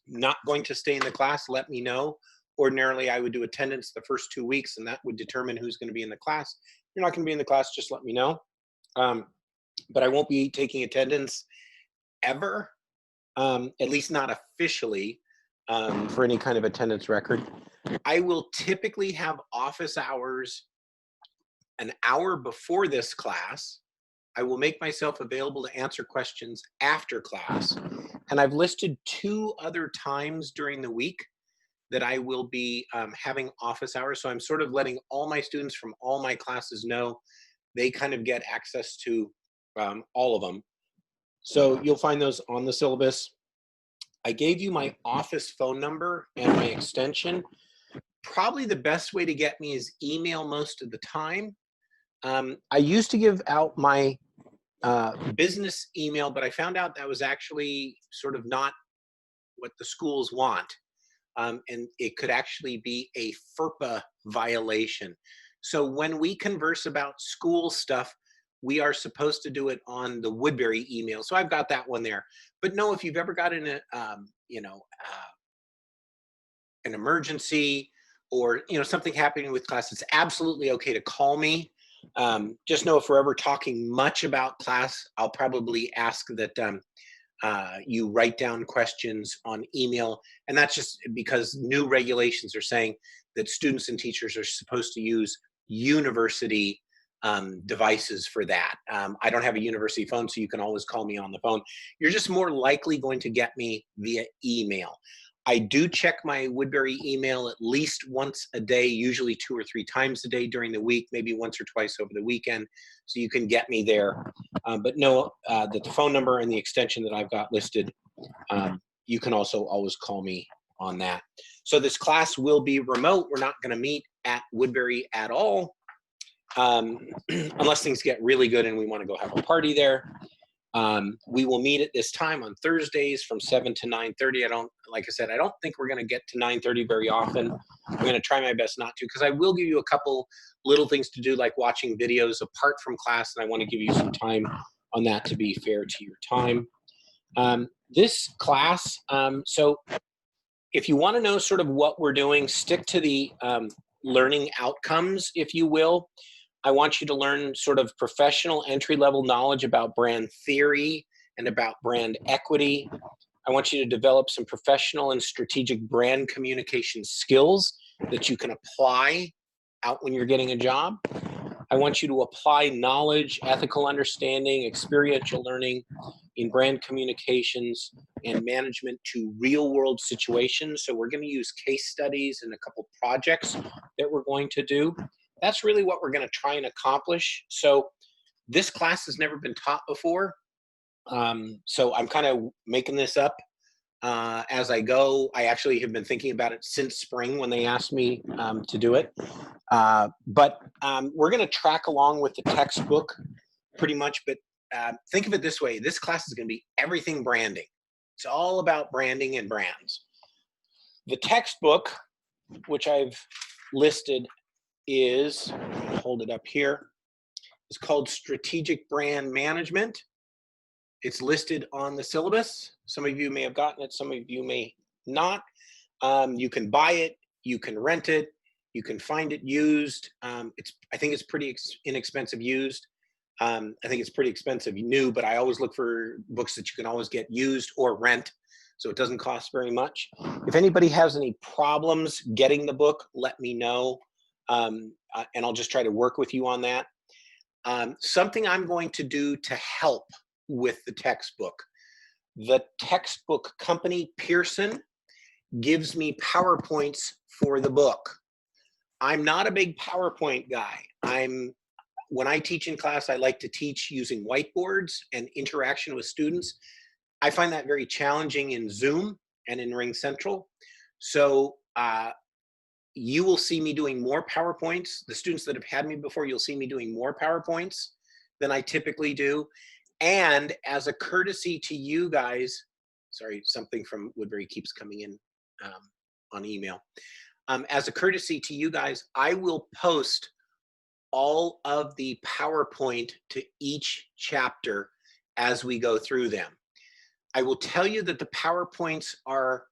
not going to stay in the class, let me know. Ordinarily, I would do attendance the first 2 weeks, and that would determine who's going to be in the class. If you're not going to be in the class, just let me know. But I won't be taking attendance ever, at least not officially, for any kind of attendance record. I will typically have office hours an hour before this class. I will make myself available to answer questions after class. And I've listed 2 other times during the week that I will be having office hours. So I'm sort of letting all my students from all my classes know they kind of get access to all of them. So you'll find those on the syllabus. I gave you my office phone number and my extension. Probably the best way to get me is email most of the time. I used to give out my business email, but I found out that was actually sort of not what the schools want. And it could actually be a FERPA violation. So when we converse about school stuff, we are supposed to do it on the Woodbury email. So I've got that one there. But no, if you've ever got an emergency or something happening with class, it's absolutely okay to call me. Just know if we're ever talking much about class, I'll probably ask that you write down questions on email. And that's just because new regulations are saying that students and teachers are supposed to use university devices for that. I don't have a university phone, so you can always call me on the phone. You're just more likely going to get me via email. I do check my Woodbury email at least once a day, usually 2 or 3 times a day during the week, maybe once or twice over the weekend, so you can get me there. But know that the phone number and the extension that I've got listed, you can also always call me on that. So this class will be remote. We're not going to meet at Woodbury at all, unless things get really good and we want to go have a party there. We will meet at this time on Thursdays from 7 to 9:30. Like I said, I don't think we're going to get to 9:30 very often. I'm going to try my best not to, because I will give you a couple little things to do, like watching videos apart from class, and I want to give you some time on that to be fair to your time. This class, so if you want to know sort of what we're doing, stick to the learning outcomes, if you will. I want you to learn sort of professional entry-level knowledge about brand theory and about brand equity. I want you to develop some professional and strategic brand communication skills that you can apply out when you're getting a job. I want you to apply knowledge, ethical understanding, experiential learning in brand communications and management to real-world situations. So we're going to use case studies and a couple projects that we're going to do. That's really what we're going to try and accomplish. So this class has never been taught before. So I'm kind of making this up as I go. I actually have been thinking about it since spring when they asked me to do it. But we're going to track along with the textbook pretty much. But think of it this way. This class is going to be everything branding. It's all about branding and brands. The textbook, which I've listed, is, hold it up here, it's called Strategic Brand Management. It's listed on the syllabus. Some of you may have gotten it, some of you may not. You can buy it, you can rent it, you can find it used. I think it's pretty inexpensive used. I think it's pretty expensive new, but I always look for books that you can always get used or rent, so it doesn't cost very much. If anybody has any problems getting the book, let me know, and I'll just try to work with you on that. Something I'm going to do to help with the textbook company, Pearson, gives me PowerPoints for the book. I'm not a big PowerPoint guy. When I teach in class, I like to teach using whiteboards and interaction with students. I find that very challenging in Zoom and in Ring Central. So you will see me doing more PowerPoints. The students that have had me before, you'll see me doing more PowerPoints than I typically do. And as a courtesy to you guys, sorry, something from Woodbury keeps coming in on email. As a courtesy to you guys, I will post all of the PowerPoint to each chapter as we go through them. I will tell you that the PowerPoints are,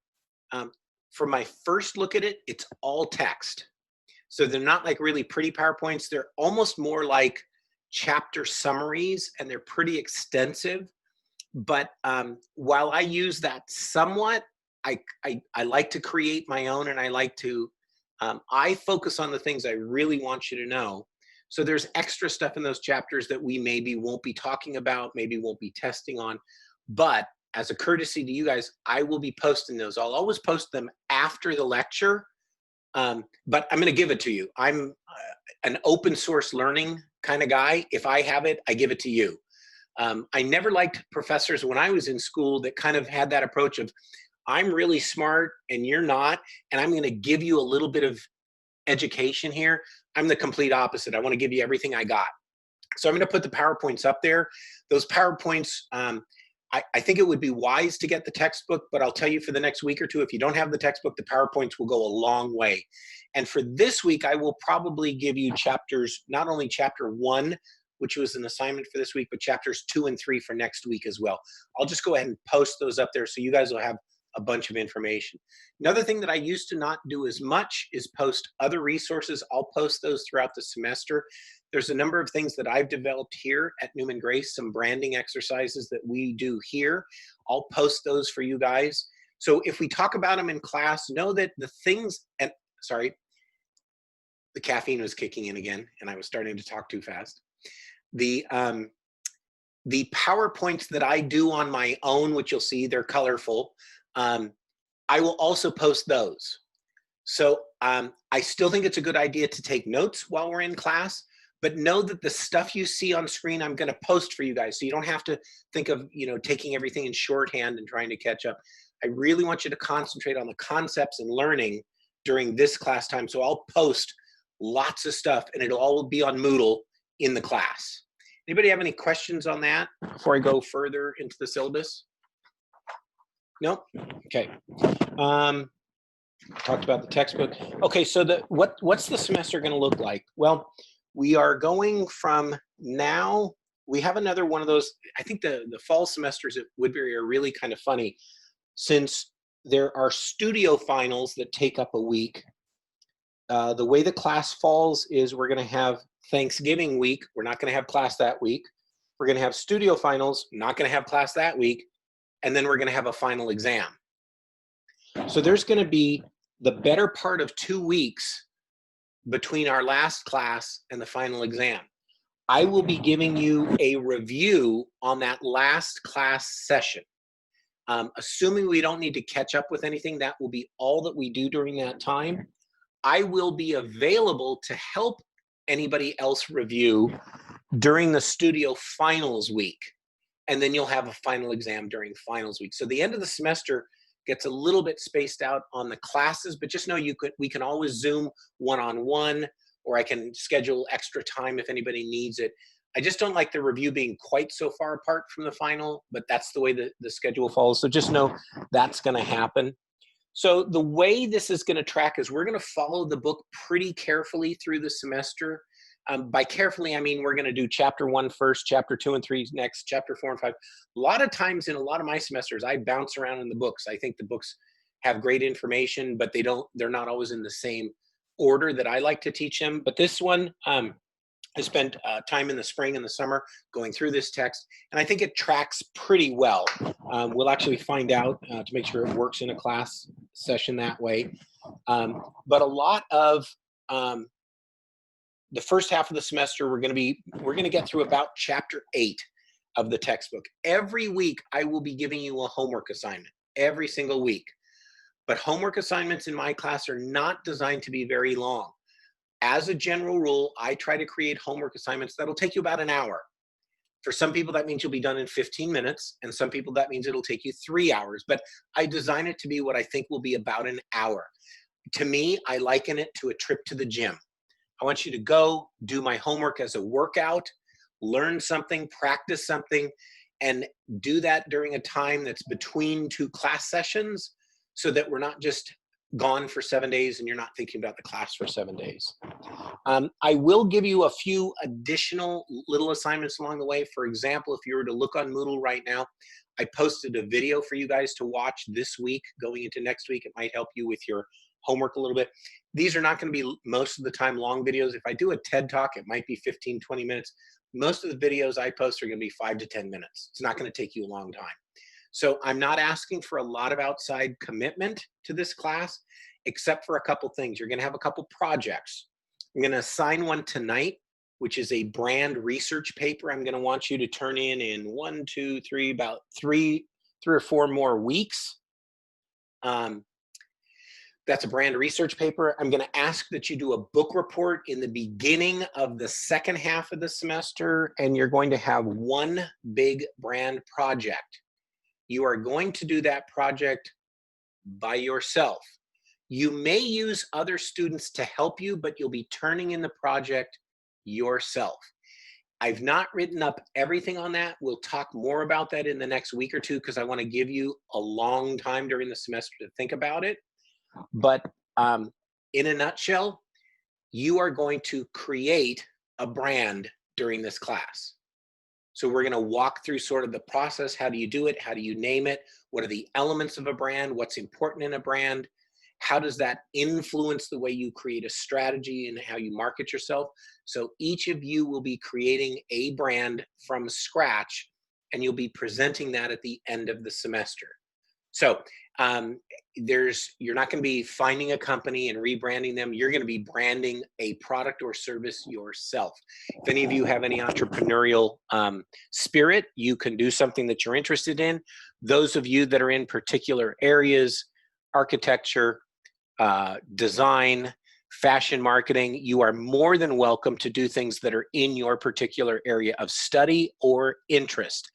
for my first look at it, it's all text. So they're not like really pretty PowerPoints. They're almost more like chapter summaries, and they're pretty extensive. But while I use that somewhat, I like to create my own, and I like to, I focus on the things I really want you to know. So there's extra stuff in those chapters that we maybe won't be talking about, maybe won't be testing on. But as a courtesy to you guys, I will be posting those. I'll always post them after the lecture, but I'm going to give it to you. I'm an open source learning kind of guy. If I have it, I give it to you. I never liked professors when I was in school that kind of had that approach of, I'm really smart and you're not, and I'm going to give you a little bit of education here. I'm the complete opposite. I want to give you everything I got. So I'm going to put the PowerPoints up there. Those PowerPoints, I think it would be wise to get the textbook, but I'll tell you for the next week or two, if you don't have the textbook, the PowerPoints will go a long way. And for this week, I will probably give you chapters, not only chapter 1, which was an assignment for this week, but chapters 2 and 3 for next week as well. I'll just go ahead and post those up there so you guys will have a bunch of information. Another thing that I used to not do as much is post other resources. I'll post those throughout the semester. There's a number of things that I've developed here at Newman Grace, some branding exercises that we do here. I'll post those for you guys. So if we talk about them in class, know that the things, and sorry, the caffeine was kicking in again and I was starting to talk too fast. The PowerPoints that I do on my own, which you'll see, they're colorful. I will also post those. So I still think it's a good idea to take notes while we're in class, but know that the stuff you see on screen, I'm going to post for you guys. So you don't have to think of, taking everything in shorthand and trying to catch up. I really want you to concentrate on the concepts and learning during this class time. So I'll post lots of stuff and it'll all be on Moodle in the class. Anybody have any questions on that before I go further into the syllabus? No? Okay. Talked about the textbook. Okay, so what's the semester going to look like? Well, we are going from now, we have another one of those, I think the fall semesters at Woodbury are really kind of funny, since there are studio finals that take up a week. The way the class falls is we're going to have Thanksgiving week. We're not going to have class that week. We're going to have studio finals, not going to have class that week. And then we're going to have a final exam. So there's going to be the better part of 2 weeks between our last class and the final exam. I will be giving you a review on that last class session. Assuming we don't need to catch up with anything, that will be all that we do during that time. I will be available to help anybody else review during the studio finals week. And then you'll have a final exam during finals week. So the end of the semester gets a little bit spaced out on the classes, but just know we can always Zoom one-on-one, or I can schedule extra time if anybody needs it. I just don't like the review being quite so far apart from the final, but that's the way the schedule falls. So just know that's going to happen. So the way this is going to track is we're going to follow the book pretty carefully through the semester. By carefully, I mean we're going to do chapter 1 first, chapter 2 and 3 next, chapter 4 and 5. A lot of times in a lot of my semesters, I bounce around in the books. I think the books have great information, but they're not always in the same order that I like to teach them. But this one, I spent time in the spring and the summer going through this text, and I think it tracks pretty well. We'll actually find out to make sure it works in a class session that way. But a lot of the first half of the semester, we're going to get through about chapter 8 of the textbook. Every week, I will be giving you a homework assignment, every single week. But homework assignments in my class are not designed to be very long. As a general rule, I try to create homework assignments that'll take you about an hour. For some people, that means you'll be done in 15 minutes, and some people, that means it'll take you 3 hours. But I design it to be what I think will be about an hour. To me, I liken it to a trip to the gym. I want you to go do my homework as a workout, learn something, practice something, and do that during a time that's between 2 class sessions so that we're not just gone for 7 days and you're not thinking about the class for 7 days. I will give you a few additional little assignments along the way. For example, if you were to look on Moodle right now, I posted a video for you guys to watch this week. Going into next week, it might help you with your homework a little bit. These are not going to be most of the time long videos. If I do a TED Talk, it might be 15, 20 minutes. Most of the videos I post are going to be 5 to 10 minutes. It's not going to take you a long time. So I'm not asking for a lot of outside commitment to this class, except for a couple things. You're going to have a couple projects. I'm going to assign one tonight, which is a brand research paper. I'm going to want you to turn in 1, 2, 3, about three or four more weeks. That's a brand research paper. I'm going to ask that you do a book report in the beginning of the second half of the semester, and you're going to have one big brand project. You are going to do that project by yourself. You may use other students to help you, but you'll be turning in the project yourself. I've not written up everything on that. We'll talk more about that in the next week or two because I want to give you a long time during the semester to think about it. But in a nutshell, you are going to create a brand during this class. So we're going to walk through sort of the process. How do you do it? How do you name it? What are the elements of a brand? What's important in a brand? How does that influence the way you create a strategy and how you market yourself? So each of you will be creating a brand from scratch, and you'll be presenting that at the end of the semester. So you're not going to be finding a company and rebranding them. You're going to be branding a product or service yourself. If any of you have any entrepreneurial spirit, you can do something that you're interested in. Those of you that are in particular areas, architecture, design, fashion marketing, you are more than welcome to do things that are in your particular area of study or interest.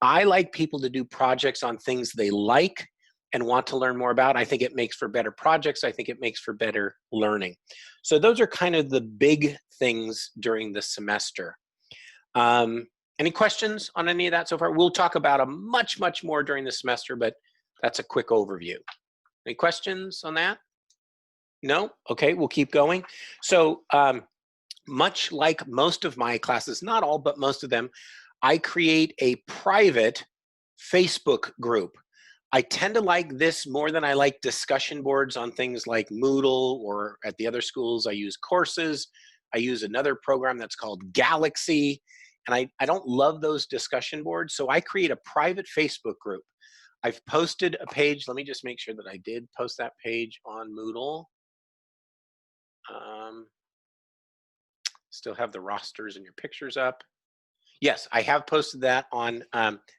I like people to do projects on things they like and want to learn more about. I think it makes for better projects. I think it makes for better learning. So those are kind of the big things during the semester. Any questions on any of that so far? We'll talk about much, much more during the semester, but that's a quick overview. Any questions on that? No? Okay, we'll keep going. So much like most of my classes, not all, but most of them, I create a private Facebook group. I tend to like this more than I like discussion boards on things like Moodle, or at the other schools I use Courses. I use another program that's called Galaxy, and I don't love those discussion boards, so I create a private Facebook group. I've posted a page. Let me just make sure that I did post that page on Moodle. Still have the rosters and your pictures up. Yes, I have posted that on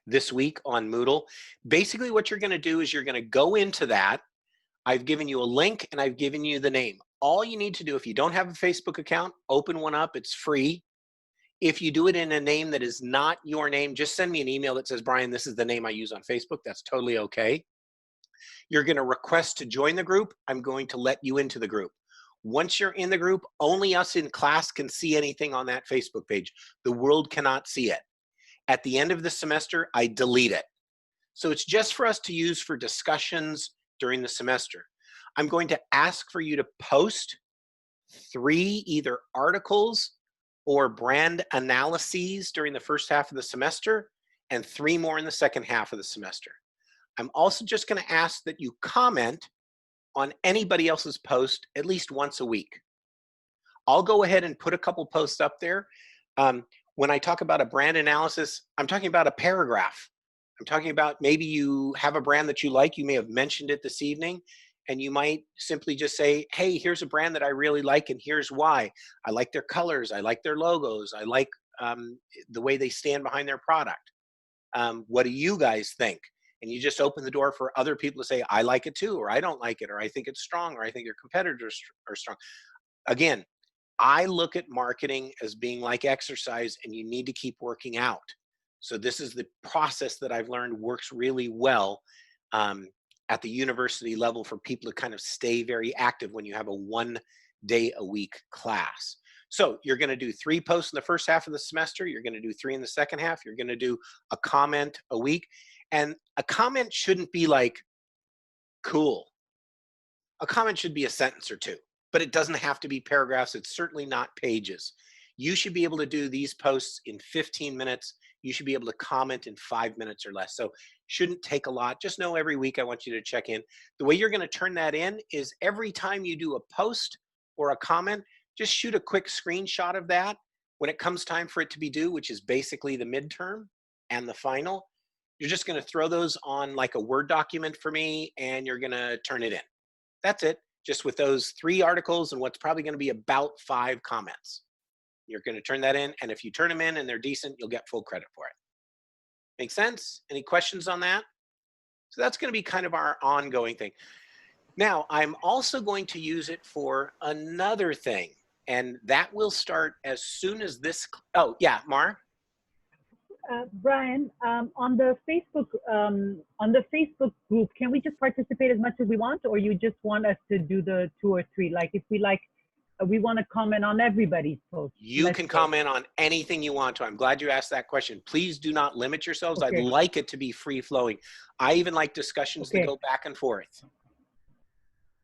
this week on Moodle. Basically, what you're going to do is you're going to go into that. I've given you a link and I've given you the name. All you need to do, if you don't have a Facebook account, open one up. It's free. If you do it in a name that is not your name, just send me an email that says, Brian, this is the name I use on Facebook. That's totally okay. You're going to request to join the group. I'm going to let you into the group. Once you're in the group, only us in class can see anything on that Facebook page. The world cannot see it. At the end of the semester, I delete it. So it's just for us to use for discussions during the semester. I'm going to ask for you to post 3 either articles or brand analyses during the first half of the semester and 3 more in the second half of the semester. I'm also just going to ask that you comment on anybody else's post at least once a week. I'll go ahead and put a couple posts up there. When I talk about a brand analysis, I'm talking about a paragraph. I'm talking about maybe you have a brand that you like. You may have mentioned it this evening, and you might simply just say, hey, here's a brand that I really like, and here's why. I like their colors. I like their logos. I like the way they stand behind their product. What do you guys think? And you just open the door for other people to say, I like it too, or I don't like it, or I think it's strong, or I think your competitors are strong. Again, I look at marketing as being like exercise, and you need to keep working out. So this is the process that I've learned works really well at the university level for people to kind of stay very active when you have a 1 day a week class. So you're going to do 3 posts in the first half of the semester. You're going to do 3 in the second half. You're going to do a comment a week. And a comment shouldn't be like, cool. A comment should be a sentence or 2, but it doesn't have to be paragraphs. It's certainly not pages. You should be able to do these posts in 15 minutes. You should be able to comment in 5 minutes or less. So shouldn't take a lot. Just know every week I want you to check in. The way you're going to turn that in is every time you do a post or a comment, just shoot a quick screenshot of that when it comes time for it to be due, which is basically the midterm and the final. You're just going to throw those on like a Word document for me, and you're going to turn it in. That's it. Just with those 3 articles and what's probably going to be about 5 comments. You're going to turn that in, and if you turn them in and they're decent, you'll get full credit for it. Make sense? Any questions on that? So that's going to be kind of our ongoing thing. Now, I'm also going to use it for another thing, and that will start as soon as this. Oh, yeah, Mar? Brian, on the Facebook group, can we just participate as much as we want, or you just want us to do the 2 or 3? Like, if we like, we want to comment on everybody's post. You can comment on anything you want to. I'm glad you asked that question. Please do not limit yourselves. Okay. I'd like it to be free flowing. I even like discussions that go back and forth.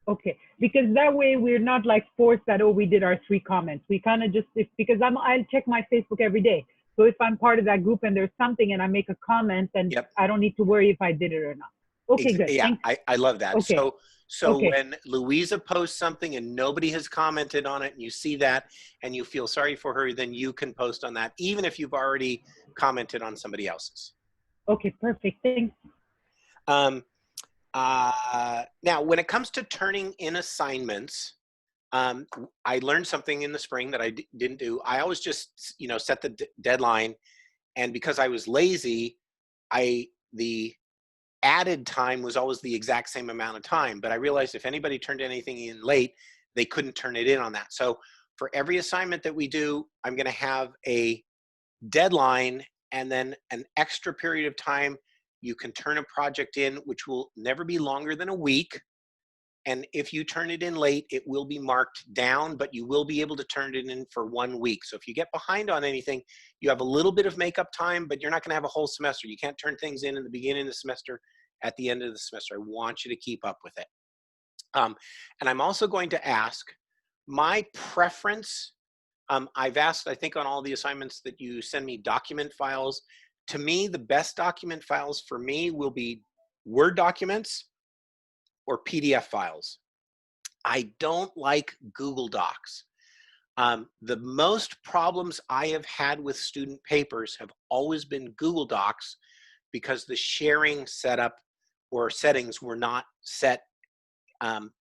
Okay, because that way we're not like forced that, oh, we did our 3 comments. We kind of just, because I check my Facebook every day. So if I'm part of that group and there's something and I make a comment, then I don't need to worry if I did it or not. Okay, good. Yeah, thanks. I love that. Okay. So when Louisa posts something and nobody has commented on it, and you see that and you feel sorry for her, then you can post on that, even if you've already commented on somebody else's. Okay, perfect. Thanks. Now, when it comes to turning in assignments, I learned something in the spring that I didn't do. I always just, set the deadline, and because I was lazy, the added time was always the exact same amount of time. But I realized if anybody turned anything in late, they couldn't turn it in on that. So for every assignment that we do, I'm going to have a deadline and then an extra period of time. You can turn a project in, which will never be longer than a week. And if you turn it in late, it will be marked down, but you will be able to turn it in for 1 week. So if you get behind on anything, you have a little bit of makeup time, but you're not going to have a whole semester. You can't turn things in the beginning of the semester, at the end of the semester. I want you to keep up with it. And I'm also going to ask my preference. I've asked, I think, on all the assignments that you send me document files. To me, the best document files for me will be Word documents or PDF files. I don't like Google Docs. The most problems I have had with student papers have always been Google Docs because the sharing setup or settings were not set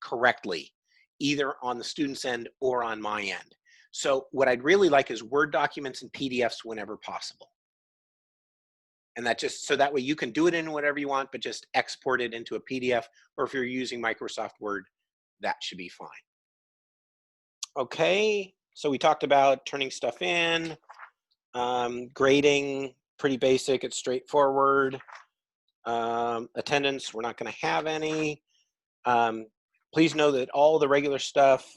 correctly, either on the student's end or on my end. So what I'd really like is Word documents and PDFs whenever possible. And that just, so that way you can do it in whatever you want, but just export it into a PDF, or if you're using Microsoft Word, that should be fine. Okay, so we talked about turning stuff in, grading, pretty basic, it's straightforward. Attendance, we're not gonna have any. Please know that all the regular stuff,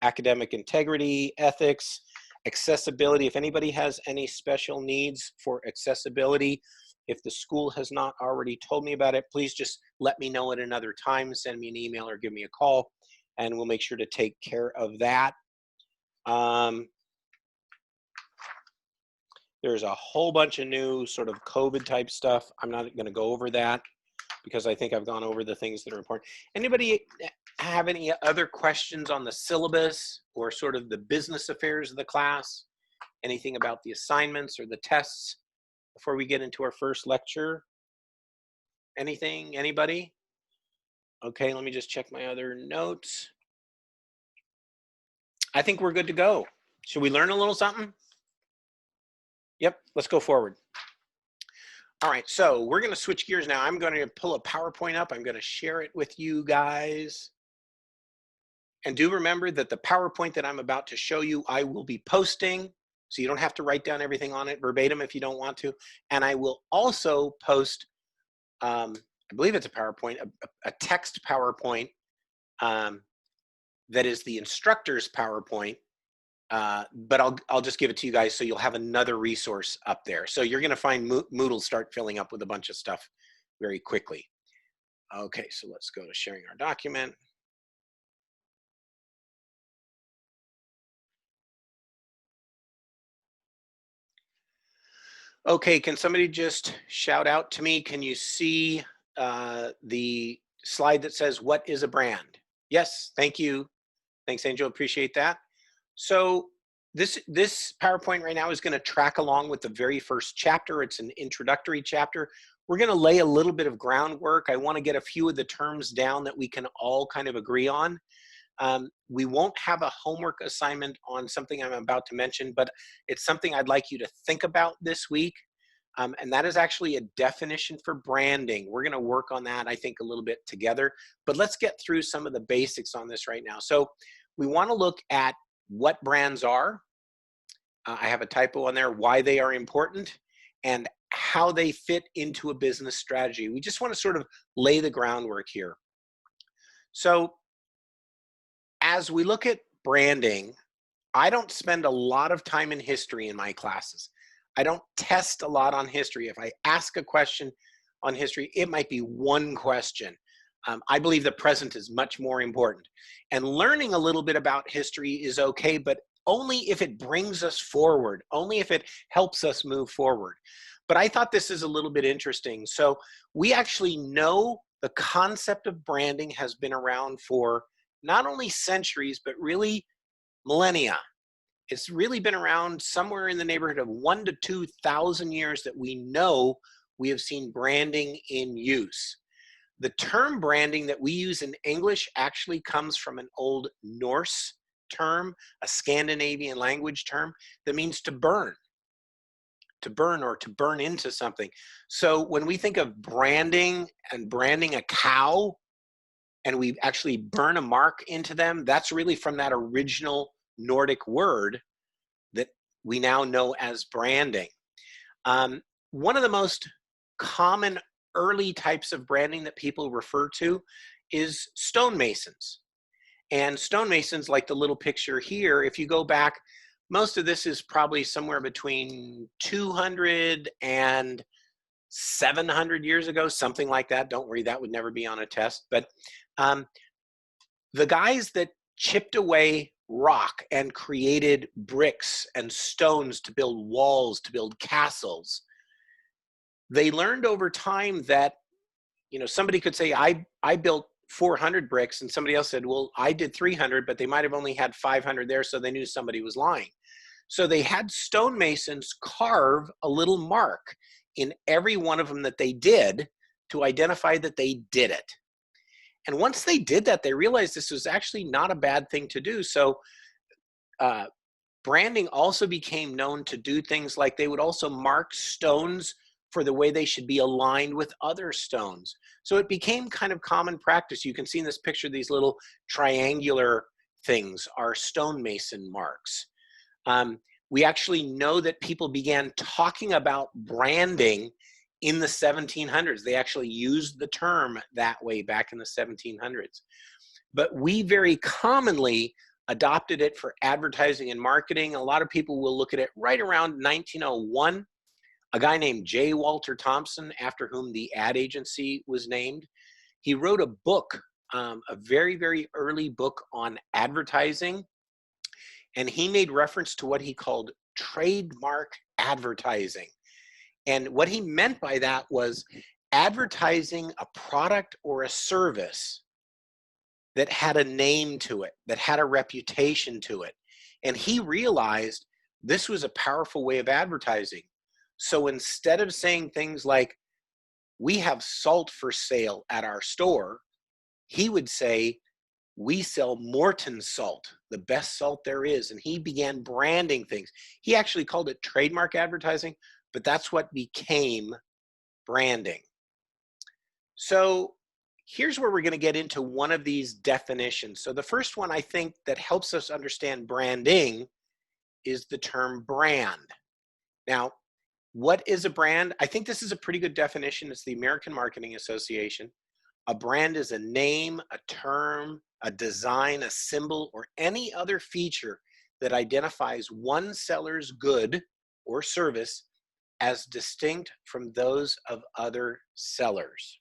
academic integrity, ethics, accessibility, if anybody has any special needs for accessibility, if the school has not already told me about it, please just let me know at another time, send me an email or give me a call, and we'll make sure to take care of that. There's a whole bunch of new sort of COVID type stuff. I'm not going to go over that because I think I've gone over the things that are important. Anybody have any other questions on the syllabus or sort of the business affairs of the class? Anything about the assignments or the tests before we get into our first lecture? Anything, anybody? Okay, let me just check my other notes. I think we're good to go. Should we learn a little something? Yep, let's go forward. All right, so we're going to switch gears now. I'm going to pull a PowerPoint up. I'm going to share it with you guys. And do remember that the PowerPoint that I'm about to show you, I will be posting, so you don't have to write down everything on it verbatim if you don't want to. And I will also post, I believe it's a PowerPoint, a text PowerPoint that is the instructor's PowerPoint. But I'll just give it to you guys so you'll have another resource up there. So you're going to find Moodle start filling up with a bunch of stuff very quickly. Okay, so let's go to sharing our document. Okay, can somebody just shout out to me? Can you see the slide that says, what is a brand? Yes, thank you. Thanks, Angel, appreciate that. So this PowerPoint right now is going to track along with the very first chapter. It's an introductory chapter. We're going to lay a little bit of groundwork. I want to get a few of the terms down that we can all kind of agree on. We won't have a homework assignment on something I'm about to mention, but it's something I'd like you to think about this week. And that is actually a definition for branding. We're going to work on that, I think, a little bit together. But let's get through some of the basics on this right now. So we want to look at what brands are. I have a typo on there, why they are important, and how they fit into a business strategy. We just want to sort of lay the groundwork here. So as we look at branding, I don't spend a lot of time in history in my classes. I don't test a lot on history. If I ask a question on history, it might be one question. I believe the present is much more important. And learning a little bit about history is okay, but only if it brings us forward, only if it helps us move forward. But I thought this is a little bit interesting. So we actually know the concept of branding has been around for not only centuries, but really millennia. It's really been around somewhere in the neighborhood of 1,000 to 2,000 years that we know we have seen branding in use. The term branding that we use in English actually comes from an old Norse term, a Scandinavian language term that means to burn or to burn into something. So when we think of branding and branding a cow, and we actually burn a mark into them, that's really from that original Nordic word that we now know as branding. One of the most common early types of branding that people refer to is stonemasons. And stonemasons, like the little picture here, if you go back, most of this is probably somewhere between 200 and 700 years ago, something like that. Don't worry, that would never be on a test. But the guys that chipped away rock and created bricks and stones to build walls, to build castles, they learned over time that, you know, somebody could say, I built 400 bricks, and somebody else said, well, I did 300, but they might have only had 500 there, so they knew somebody was lying. So they had stonemasons carve a little mark in every one of them that they did to identify that they did it. And once they did that, they realized this was actually not a bad thing to do. So branding also became known to do things like they would also mark stones for the way they should be aligned with other stones. So it became kind of common practice. You can see in this picture, these little triangular things are stonemason marks. We actually know that people began talking about branding in the 1700s. They actually used the term that way back in the 1700s. But we very commonly adopted it for advertising and marketing. A lot of people will look at it right around 1901. A guy named J. Walter Thompson, after whom the ad agency was named, he wrote a book, a very, very early book on advertising. And he made reference to what he called trademark advertising. And what he meant by that was advertising a product or a service that had a name to it, that had a reputation to it. And he realized this was a powerful way of advertising. So instead of saying things like, we have salt for sale at our store, he would say, we sell Morton salt, the best salt there is. And he began branding things. He actually called it trademark advertising, but that's what became branding. So here's where we're going to get into one of these definitions. So the first one I think that helps us understand branding is the term brand. Now, what is a brand? I think this is a pretty good definition. It's the American Marketing Association. A brand is a name, a term, a design, a symbol, or any other feature that identifies one seller's good or service as distinct from those of other sellers.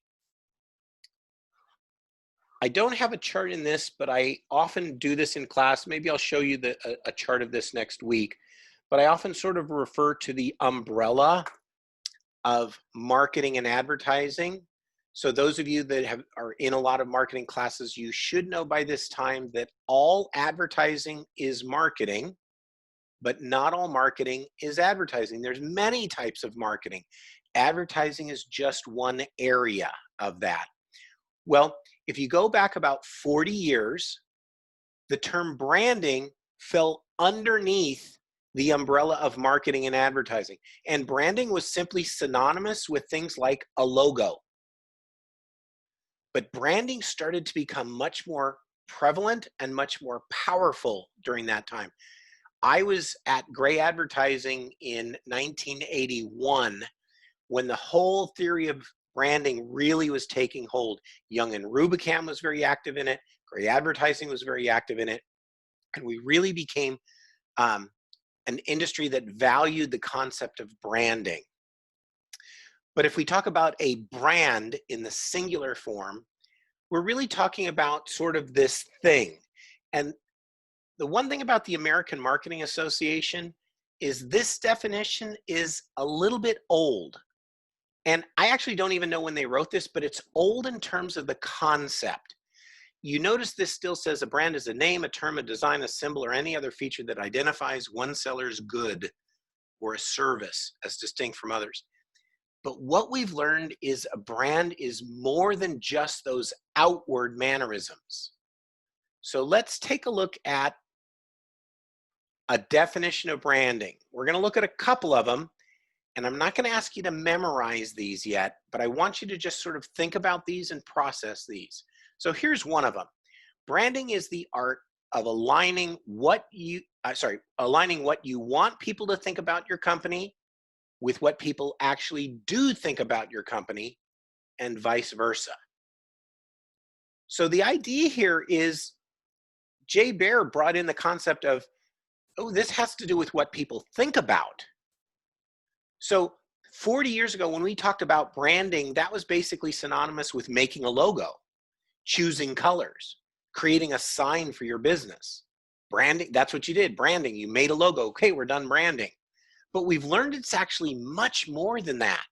I don't have a chart in this, but I often do this in class. Maybe I'll show you a chart of this next week. But I often sort of refer to the umbrella of marketing and advertising. So those of you that are in a lot of marketing classes, you should know by this time that all advertising is marketing, but not all marketing is advertising. There's many types of marketing. Advertising is just one area of that. Well, if you go back about 40 years, the term branding fell underneath the umbrella of marketing and advertising. And branding was simply synonymous with things like a logo. But branding started to become much more prevalent and much more powerful during that time. I was at Gray Advertising in 1981 when the whole theory of branding really was taking hold. Young and Rubicam was very active in it. Gray Advertising was very active in it. And we really became an industry that valued the concept of branding. But if we talk about a brand in the singular form, we're really talking about sort of this thing. And the one thing about the American Marketing Association is this definition is a little bit old. And I actually don't even know when they wrote this, but it's old in terms of the concept. You notice this still says a brand is a name, a term, a design, a symbol, or any other feature that identifies one seller's good or a service as distinct from others. But what we've learned is a brand is more than just those outward mannerisms. So let's take a look at a definition of branding. We're going to look at a couple of them, and I'm not going to ask you to memorize these yet, but I want you to just sort of think about these and process these. So here's one of them. Branding is the art of aligning what you want people to think about your company with what people actually do think about your company, and vice versa. So the idea here is Jay Baer brought in the concept of, oh, this has to do with what people think about. So 40 years ago, when we talked about branding, that was basically synonymous with making a logo, choosing colors, creating a sign for your business. Branding, that's what you did, branding. You made a logo. Okay, we're done branding. But we've learned it's actually much more than that.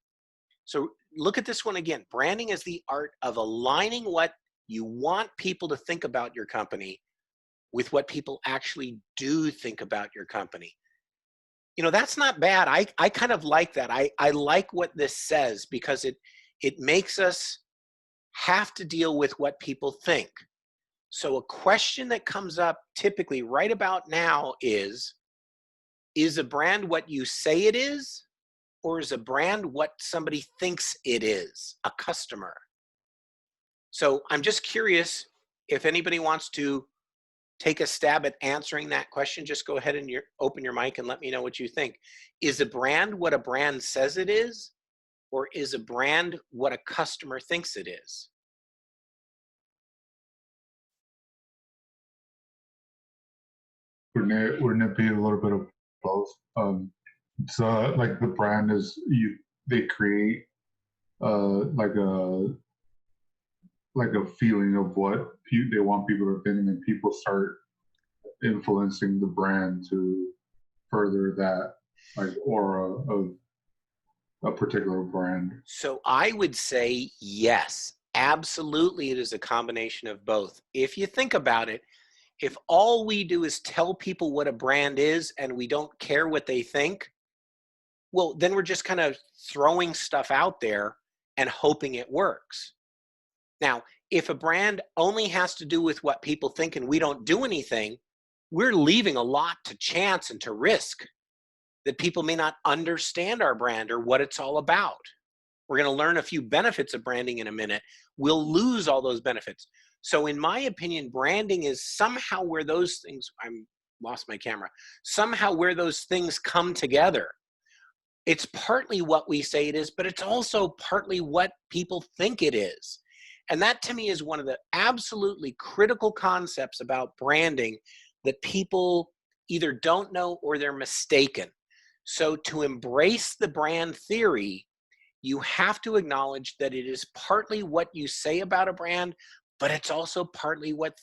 So look at this one again. Branding is the art of aligning what you want people to think about your company with what people actually do think about your company. You know, that's not bad. I kind of like that. I like what this says because it makes us have to deal with what people think. So a question that comes up typically right about now is a brand what you say it is, or is a brand what somebody thinks it is, a customer? So I'm just curious if anybody wants to take a stab at answering that question. Just go ahead and open your mic and let me know what you think. Is a brand what a brand says it is, or is a brand what a customer thinks it is? Wouldn't it be a little bit of both? So like the brand is they create like a feeling of what they want people to think, and then people start influencing the brand to further that like aura of a particular brand. So I would say yes. Absolutely, it is a combination of both. If you think about it, if all we do is tell people what a brand is and we don't care what they think, well, then we're just kind of throwing stuff out there and hoping it works. Now, if a brand only has to do with what people think and we don't do anything, we're leaving a lot to chance and to risk that people may not understand our brand or what it's all about. We're going to learn a few benefits of branding in a minute. We'll lose all those benefits. So in my opinion, branding is somehow where those things, lost my camera, somehow where those things come together. It's partly what we say it is, but it's also partly what people think it is. And that to me is one of the absolutely critical concepts about branding that people either don't know or they're mistaken. So to embrace the brand theory, you have to acknowledge that it is partly what you say about a brand, but it's also partly what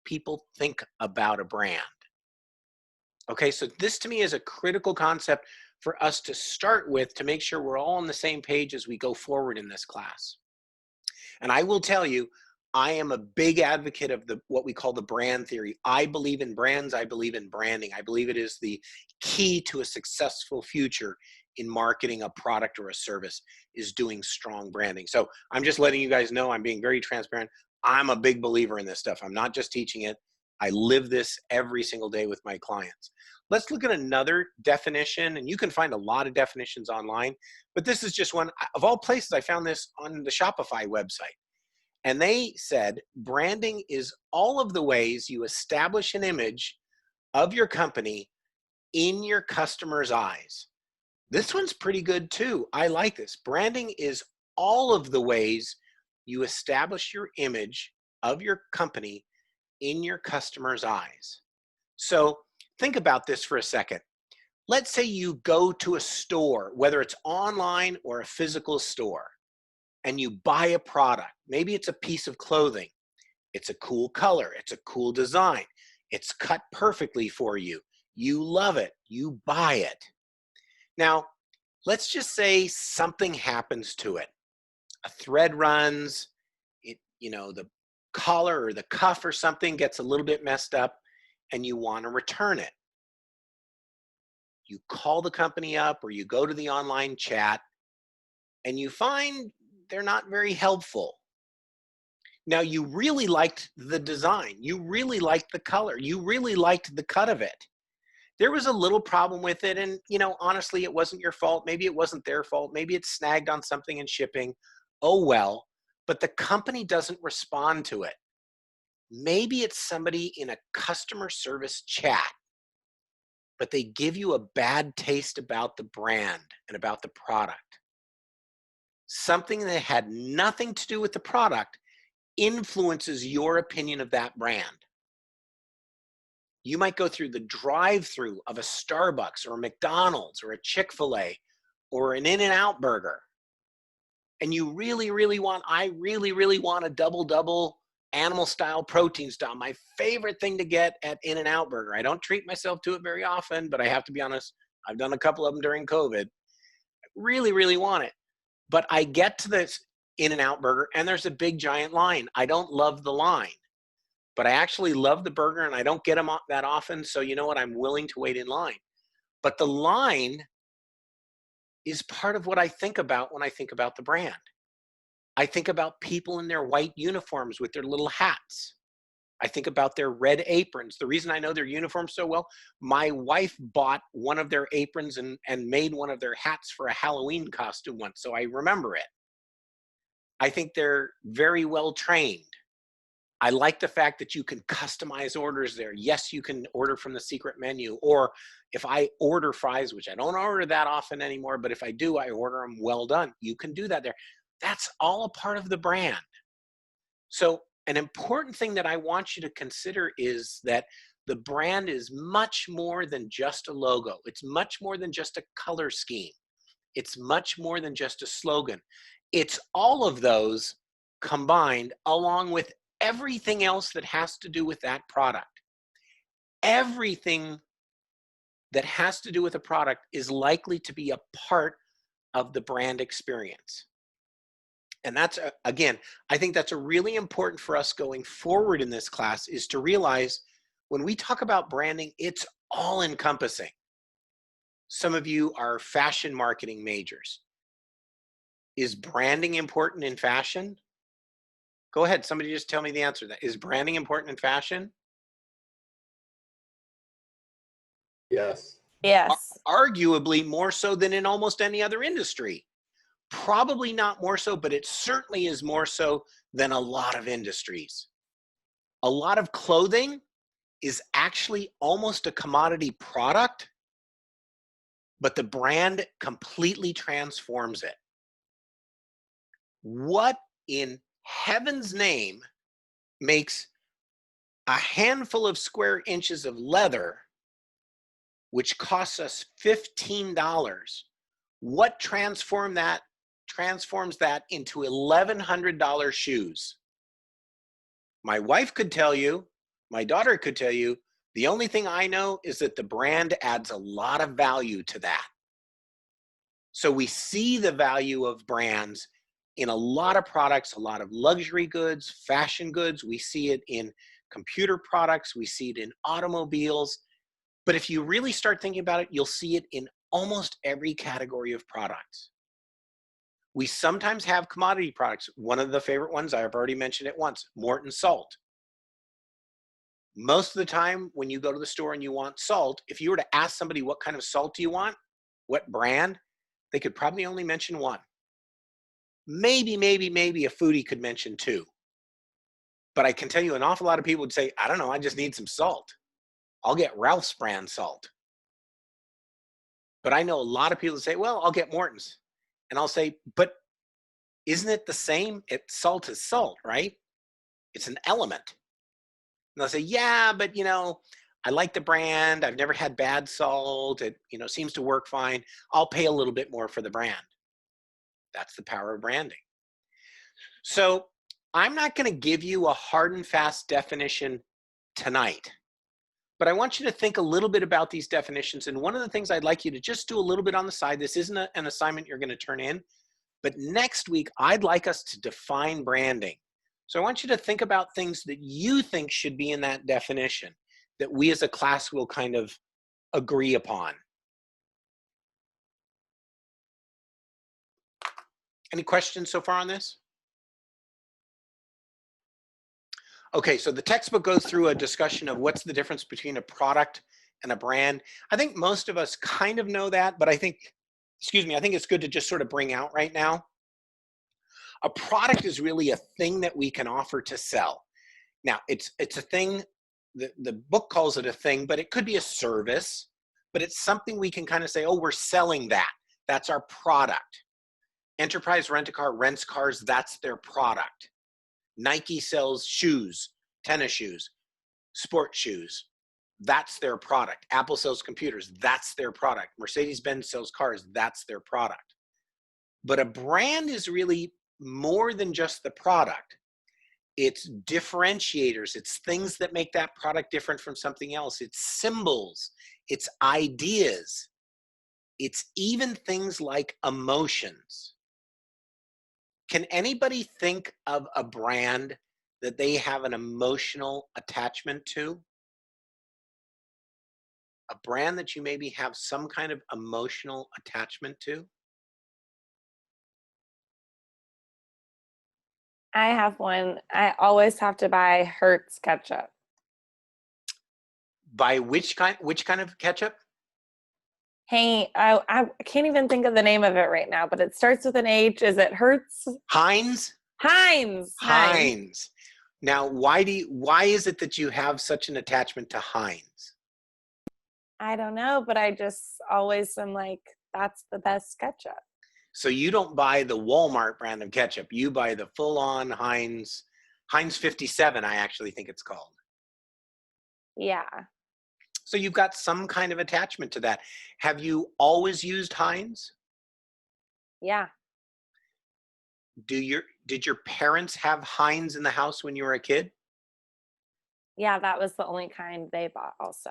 people think about a brand. Okay, so this to me is a critical concept for us to start with to make sure we're all on the same page as we go forward in this class. And I will tell you, I am a big advocate of what we call the brand theory. I believe in brands, I believe in branding. I believe it is the key to a successful future in marketing a product or a service, is doing strong branding. So I'm just letting you guys know, I'm being very transparent. I'm a big believer in this stuff. I'm not just teaching it. I live this every single day with my clients. Let's look at another definition, and you can find a lot of definitions online, but this is just one. Of all places, I found this on the Shopify website. And they said, branding is all of the ways you establish an image of your company in your customer's eyes. This one's pretty good too. I like this. Branding is all of the ways you establish your image of your company in your customer's eyes. So think about this for a second. Let's say you go to a store, whether it's online or a physical store, and you buy a product. Maybe it's a piece of clothing. It's a cool color. It's a cool design. It's cut perfectly for you. You love it. You buy it. Now, let's just say something happens to it. A thread runs, the collar or the cuff or something gets a little bit messed up and you want to return it. You call the company up or you go to the online chat and you find they're not very helpful. Now, you really liked the design. You really liked the color. You really liked the cut of it. There was a little problem with it, and honestly, it wasn't your fault. Maybe it wasn't their fault. Maybe it snagged on something in shipping. Oh well, but the company doesn't respond to it. Maybe it's somebody in a customer service chat, but they give you a bad taste about the brand and about the product. Something that had nothing to do with the product influences your opinion of that brand. You might go through the drive-through of a Starbucks or a McDonald's or a Chick-fil-A or an In-N-Out burger. And you really, really want a double animal style protein style. My favorite thing to get at In-N-Out burger. I don't treat myself to it very often, but I have to be honest, I've done a couple of them during COVID. I really, really want it. But I get to this In-N-Out burger and there's a big giant line. I don't love the line. But I actually love the burger and I don't get them that often. So you know what? I'm willing to wait in line. But the line is part of what I think about when I think about the brand. I think about people in their white uniforms with their little hats. I think about their red aprons. The reason I know their uniforms so well, my wife bought one of their aprons and made one of their hats for a Halloween costume once. So I remember it. I think they're very well trained. I like the fact that you can customize orders there. Yes, you can order from the secret menu, or if I order fries, which I don't order that often anymore, but if I do, I order them well done. You can do that there. That's all a part of the brand. So an important thing that I want you to consider is that the brand is much more than just a logo. It's much more than just a color scheme. It's much more than just a slogan. It's all of those combined along with everything else that has to do with that product. Everything that has to do with a product is likely to be a part of the brand experience. And that's, again, I think that's a really important for us going forward in this class, is to realize when we talk about branding, it's all encompassing. Some of you are fashion marketing majors. Is branding important in fashion? Go ahead, somebody just tell me the answer to that. Is branding important in fashion? Yes. Yes. Arguably more so than in almost any other industry. Probably not more so, but it certainly is more so than a lot of industries. A lot of clothing is actually almost a commodity product, but the brand completely transforms it. What in heaven's name makes a handful of square inches of leather, which costs us $15, what transforms that into $1,100 shoes? My wife could tell you, my daughter could tell you, the only thing I know is that the brand adds a lot of value to that. So we see the value of brands in a lot of products, a lot of luxury goods, fashion goods. We see it in computer products. We see it in automobiles. But if you really start thinking about it, you'll see it in almost every category of products. We sometimes have commodity products. One of the favorite ones, I've already mentioned it once, Morton salt. Most of the time when you go to the store and you want salt, if you were to ask somebody what kind of salt do you want, what brand, they could probably only mention one. Maybe a foodie could mention two. But I can tell you an awful lot of people would say, I don't know, I just need some salt. I'll get Ralph's brand salt. But I know a lot of people say, well, I'll get Morton's. And I'll say, but isn't it the same? Salt is salt, right? It's an element. And they'll say, yeah, but I like the brand. I've never had bad salt. It seems to work fine. I'll pay a little bit more for the brand. That's the power of branding. So I'm not going to give you a hard and fast definition tonight, but I want you to think a little bit about these definitions. And one of the things I'd like you to just do a little bit on the side, this isn't an assignment you're going to turn in, but next week, I'd like us to define branding. So I want you to think about things that you think should be in that definition that we as a class will kind of agree upon. Any questions so far on this? Okay, so the textbook goes through a discussion of what's the difference between a product and a brand. I think most of us kind of know that, but I think it's good to just sort of bring out right now. A product is really a thing that we can offer to sell. Now, it's a thing, the book calls it a thing, but it could be a service, but it's something we can kind of say, oh, we're selling that. That's our product. Enterprise Rent-A-Car rents cars, that's their product. Nike sells shoes, tennis shoes, sport shoes. That's their product. Apple sells computers, that's their product. Mercedes-Benz sells cars, that's their product. But a brand is really more than just the product. It's differentiators. It's things that make that product different from something else. It's symbols. It's ideas. It's even things like emotions. Can anybody think of a brand that they have an emotional attachment to? A brand that you maybe have some kind of emotional attachment to? I have one. I always have to buy Hertz ketchup. By which kind of ketchup? Hey, I can't even think of the name of it right now, but it starts with an H. Is it Hertz? Heinz? Heinz. Now, why is it that you have such an attachment to Heinz? I don't know, but I just always am like, that's the best ketchup. So you don't buy the Walmart brand of ketchup. You buy the full-on Heinz 57, I actually think it's called. Yeah. So you've got some kind of attachment to that. Have you always used Heinz? Yeah. Did your parents have Heinz in the house when you were a kid? Yeah, that was the only kind they bought also.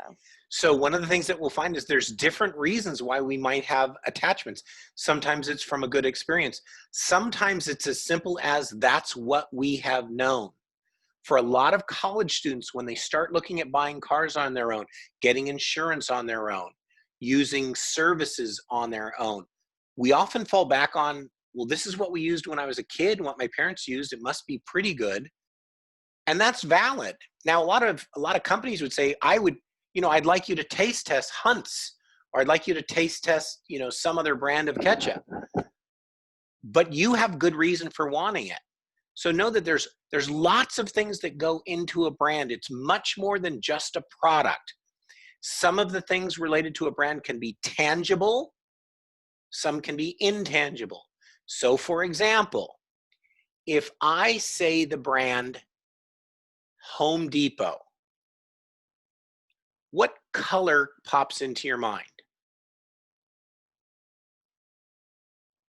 So one of the things that we'll find is there's different reasons why we might have attachments. Sometimes it's from a good experience. Sometimes it's as simple as that's what we have known. For a lot of college students, when they start looking at buying cars on their own, getting insurance on their own, using services on their own, we often fall back on, well, this is what we used when I was a kid, what my parents used, it must be pretty good. And that's valid. Now, a lot of companies would say, I'd like you to taste test Hunt's, or I'd like you to taste test, some other brand of ketchup. But you have good reason for wanting it. So know that there's lots of things that go into a brand. It's much more than just a product. Some of the things related to a brand can be tangible, some can be intangible. So for example, if I say the brand Home Depot, what color pops into your mind?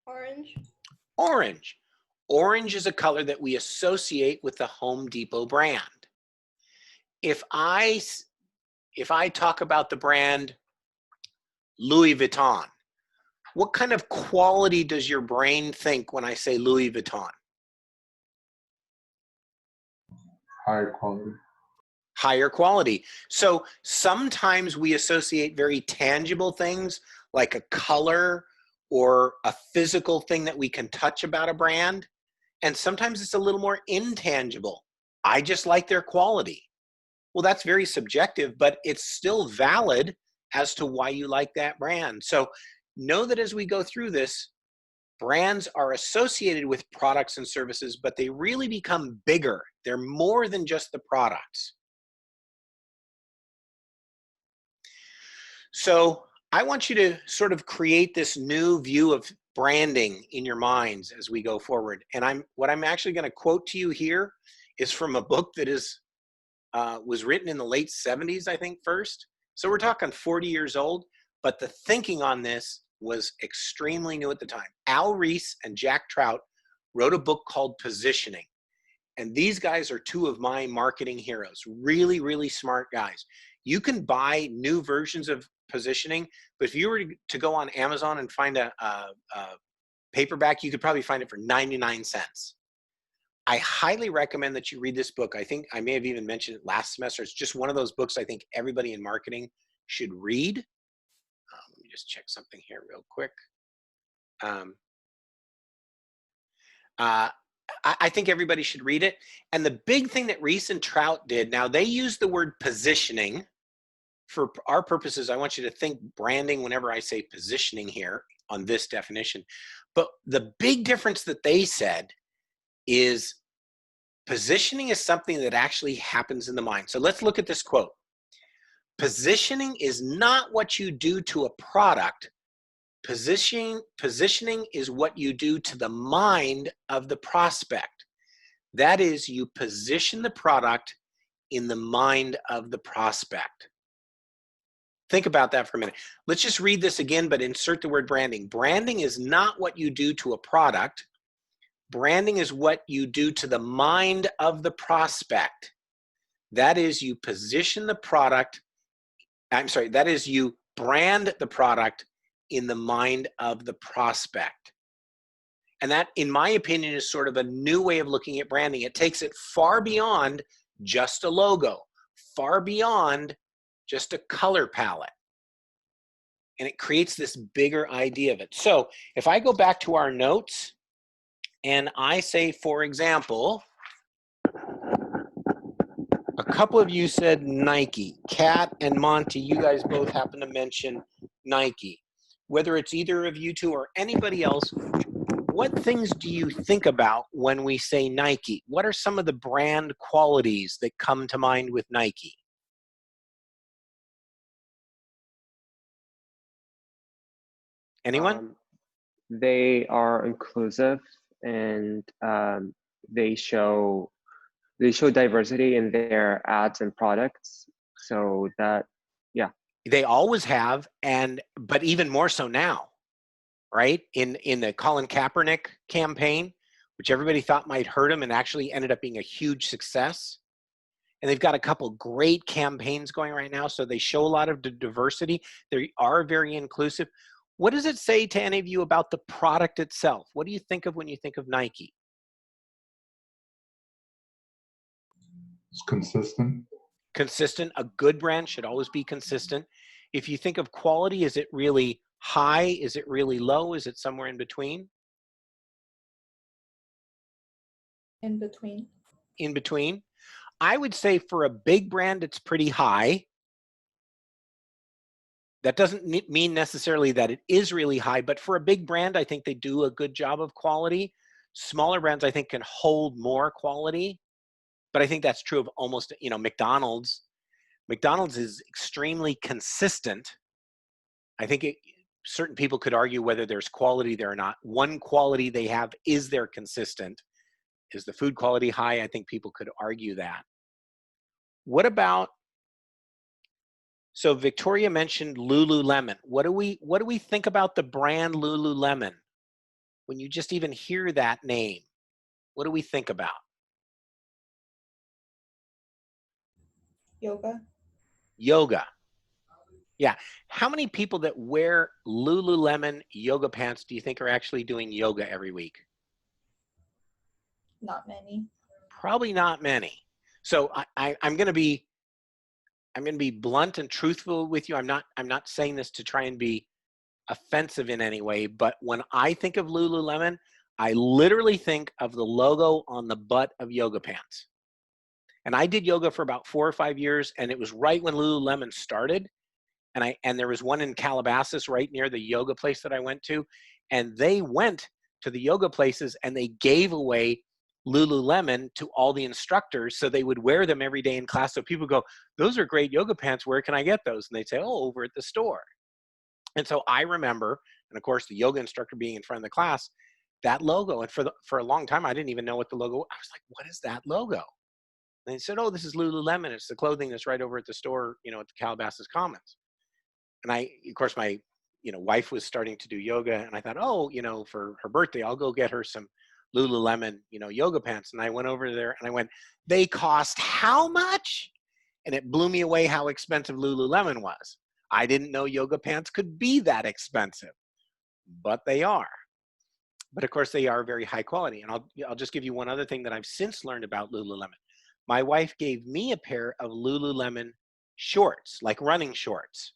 Orange. Orange. Orange is a color that we associate with the Home Depot brand. If I talk about the brand Louis Vuitton, what kind of quality does your brain think when I say Louis Vuitton? High quality. Higher quality. So sometimes we associate very tangible things like a color or a physical thing that we can touch about a brand. And sometimes it's a little more intangible. I just like their quality. Well, that's very subjective, but it's still valid as to why you like that brand. So know that as we go through this, brands are associated with products and services, but they really become bigger. They're more than just the products. So I want you to sort of create this new view of branding in your minds as we go forward. And what I'm actually going to quote to you here is from a book that was written in the late 70s, I think, first. So we're talking 40 years old, but the thinking on this was extremely new at the time. Al Reese and Jack Trout wrote a book called Positioning. And these guys are two of my marketing heroes, really, really smart guys. You can buy new versions of Positioning, but if you were to go on Amazon and find a paperback, you could probably find it for 99 cents. I highly recommend that you read this book. I think I may have even mentioned it last semester. It's just one of those books I think everybody in marketing should read. Let me just check something here real quick. I think everybody should read it. And the big thing that Reese and Trout did, now they use the word positioning. For our purposes, I want you to think branding whenever I say positioning here on this definition. But the big difference that they said is positioning is something that actually happens in the mind. So let's look at this quote. Positioning is not what you do to a product. Positioning is what you do to the mind of the prospect. That is, you position the product in the mind of the prospect. Think about that for a minute. Let's just read this again, but insert the word branding. Branding is not what you do to a product. Branding is what you do to the mind of the prospect. That is, you position the product, that is, you brand the product in the mind of the prospect. And that, in my opinion, is sort of a new way of looking at branding. It takes it far beyond just a logo, far beyond just a color palette. And it creates this bigger idea of it. So if I go back to our notes and I say, for example, a couple of you said Nike. Kat and Monty, you guys both happen to mention Nike. Whether it's either of you two or anybody else, what things do you think about when we say Nike? What are some of the brand qualities that come to mind with Nike? Anyone? They are inclusive and they show diversity in their ads and products. So that, yeah. They always have, but even more so now, right? In the Colin Kaepernick campaign, which everybody thought might hurt him and actually ended up being a huge success. and they've got a couple great campaigns going right now. So they show a lot of diversity. They are very inclusive. What does it say to any of you about the product itself? What do you think of when you think of Nike? It's consistent. Consistent. A good brand should always be consistent. If you think of quality, is it really high? Is it really low? Is it somewhere in between? In between. In between. I would say for a big brand, it's pretty high. That doesn't mean necessarily that it is really high, but for a big brand, I think they do a good job of quality. Smaller brands, I think, can hold more quality, but I think that's true of almost, McDonald's. McDonald's is extremely consistent. I think certain people could argue whether there's quality there or not. One quality they have is they're consistent. Is the food quality high? I think people could argue that. What about, so Victoria mentioned Lululemon. What do we think about the brand Lululemon? When you just even hear that name, what do we think about? Yoga. Yoga. Yeah. How many people that wear Lululemon yoga pants do you think are actually doing yoga every week? Not many. Probably not many. So I'm going to be blunt and truthful with you. I'm not saying this to try and be offensive in any way, but when I think of Lululemon, I literally think of the logo on the butt of yoga pants. And I did yoga for about 4 or 5 years, and it was right when Lululemon started. And there was one in Calabasas right near the yoga place that I went to, and they went to the yoga places and they gave away Lululemon to all the instructors so they would wear them every day in class. So people go, those are great yoga pants. Where can I get those? And they'd say, oh, over at the store. And so I remember, and of course the yoga instructor being in front of the class, that logo. And for a long time, I didn't even know what the logo was. I was like, what is that logo? And they said, oh, this is Lululemon. It's the clothing that's right over at the store, at the Calabasas Commons. And of course, my, wife was starting to do yoga, and I thought, oh, for her birthday, I'll go get her some Lululemon, yoga pants. And I went over there and I went, they cost how much? And it blew me away how expensive Lululemon was. I didn't know yoga pants could be that expensive, but they are. But of course, they are very high quality. And I'll just give you one other thing that I've since learned about Lululemon. My wife gave me a pair of Lululemon shorts, like running shorts.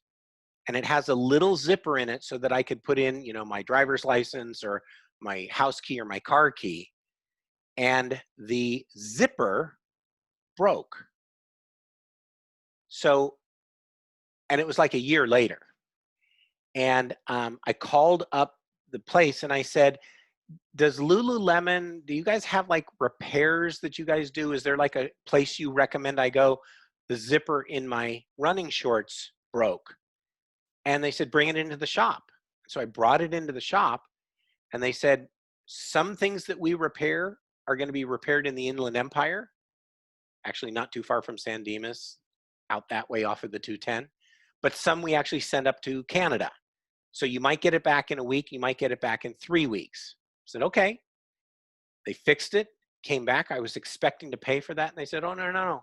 And it has a little zipper in it so that I could put in, my driver's license or my house key or my car key. And the zipper broke. So, and it was like a year later. And I called up the place and I said, do you guys have like repairs that you guys do? Is there like a place you recommend I go? The zipper in my running shorts broke. And they said, bring it into the shop. So I brought it into the shop and they said, some things that we repair are going to be repaired in the Inland Empire, actually not too far from San Dimas, out that way off of the 210, but some we actually send up to Canada. So you might get it back in a week, you might get it back in 3 weeks. I said, okay. They fixed it, came back. I was expecting to pay for that. And they said, oh, no.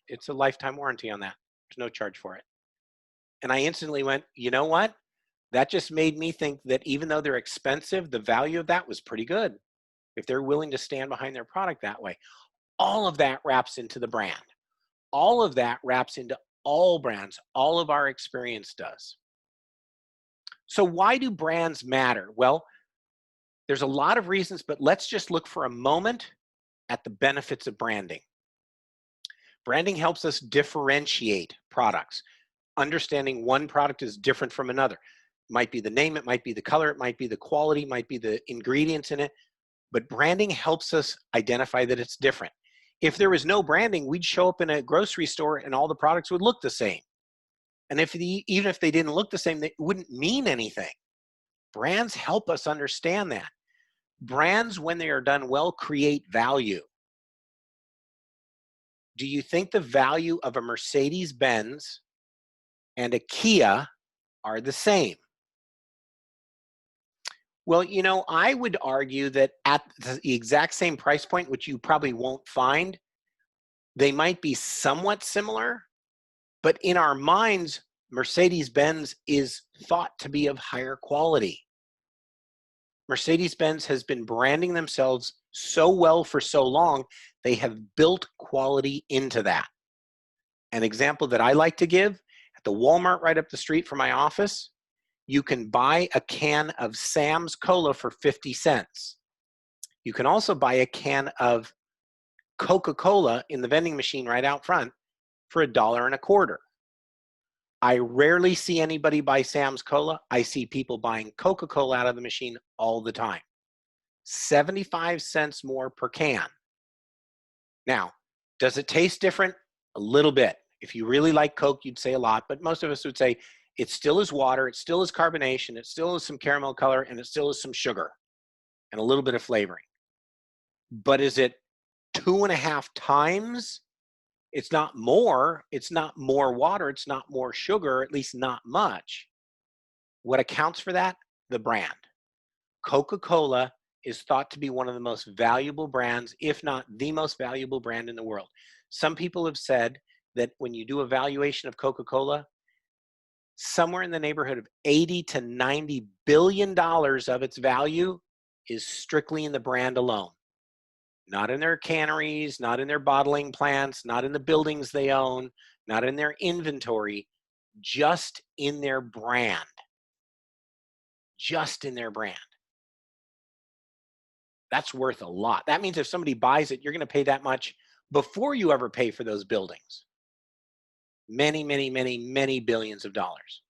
It's a lifetime warranty on that. There's no charge for it. And I instantly went, you know what? That just made me think that even though they're expensive, the value of that was pretty good. If they're willing to stand behind their product that way. All of that wraps into the brand. All of that wraps into all brands. All of our experience does. So why do brands matter? Well, there's a lot of reasons, but let's just look for a moment at the benefits of branding. Branding helps us differentiate products. Understanding one product is different from another. It might be the name, it might be the color, it might be the quality, it might be the ingredients in it, but branding helps us identify that it's different. If there was no branding, we'd show up in a grocery store and all the products would look the same. And even if they didn't look the same, they wouldn't mean anything. Brands help us understand that. Brands, when they are done well, create value. Do you think the value of a Mercedes-Benz and a Kia are the same? Well, I would argue that at the exact same price point, which you probably won't find, They might be somewhat similar, but in our minds, Mercedes-Benz is thought to be of higher quality. Mercedes-Benz has been branding themselves so well for so long, they have built quality into that. An example that I like to give, at the Walmart right up the street from my office, you can buy a can of Sam's Cola for 50 cents. You can also buy a can of Coca-Cola in the vending machine right out front for $1.25. I rarely see anybody buy Sam's Cola. I see people buying Coca-Cola out of the machine all the time. 75 cents more per can. Now, does it taste different? A little bit. If you really like Coke, you'd say a lot, but most of us would say it still is water, it still is carbonation, it still is some caramel color, and it still is some sugar and a little bit of flavoring. But is it 2.5 times? It's not more water, it's not more sugar, at least not much. What accounts for that? The brand. Coca-Cola is thought to be one of the most valuable brands, if not the most valuable brand in the world. Some people have said that when you do a valuation of Coca-Cola, somewhere in the neighborhood of $80 to $90 billion of its value is strictly in the brand alone. Not in their canneries, not in their bottling plants, not in the buildings they own, not in their inventory, just in their brand. Just in their brand. That's worth a lot. That means if somebody buys it, you're going to pay that much before you ever pay for those buildings. Many, many, many, many billions of dollars.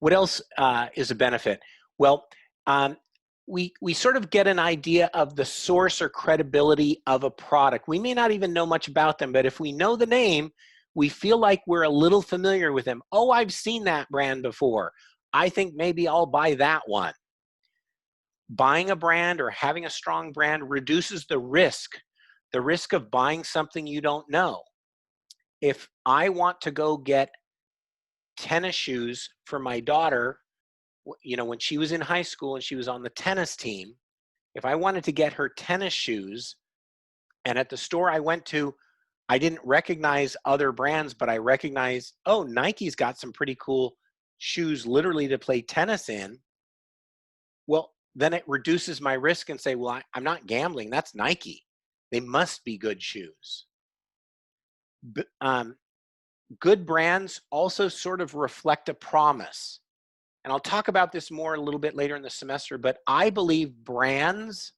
What else is a benefit? Well, we sort of get an idea of the source or credibility of a product. We may not even know much about them, but if we know the name, we feel like we're a little familiar with them. Oh, I've seen that brand before. I think maybe I'll buy that one. Buying a brand or having a strong brand reduces the risk of buying something you don't know. If I want to go get tennis shoes for my daughter, you know, when she was in high school and she was on the tennis team, if I wanted to get her tennis shoes, and at the store I went to, I didn't recognize other brands, but I recognized, oh, Nike's got some pretty cool shoes literally to play tennis in. Well, then it reduces my risk and say, well, I'm not gambling. That's Nike. They must be good shoes. Good brands also sort of reflect a promise. And I'll talk about this more a little bit later in the semester, but I believe brands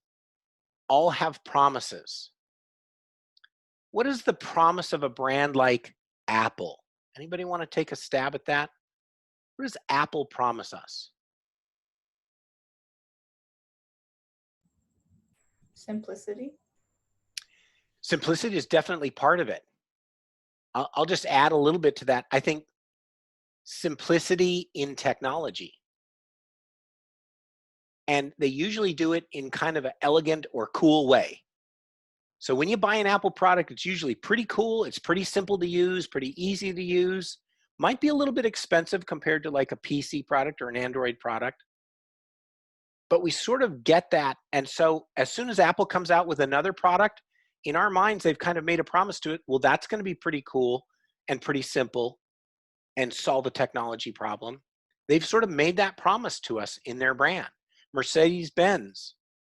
all have promises. What is the promise of a brand like Apple? Anybody want to take a stab at that? What does Apple promise us? Simplicity. Simplicity is definitely part of it. I'll just add a little bit to that. I think simplicity in technology. And they usually do it in kind of an elegant or cool way. So when you buy an Apple product, it's usually pretty cool. It's pretty simple to use, pretty easy to use. Might be a little bit expensive compared to like a PC product or an Android product. But we sort of get that. And so as soon as Apple comes out with another product, in our minds, they've kind of made a promise to it. Well, that's going to be pretty cool and pretty simple and solve a technology problem. They've sort of made that promise to us in their brand. Mercedes-Benz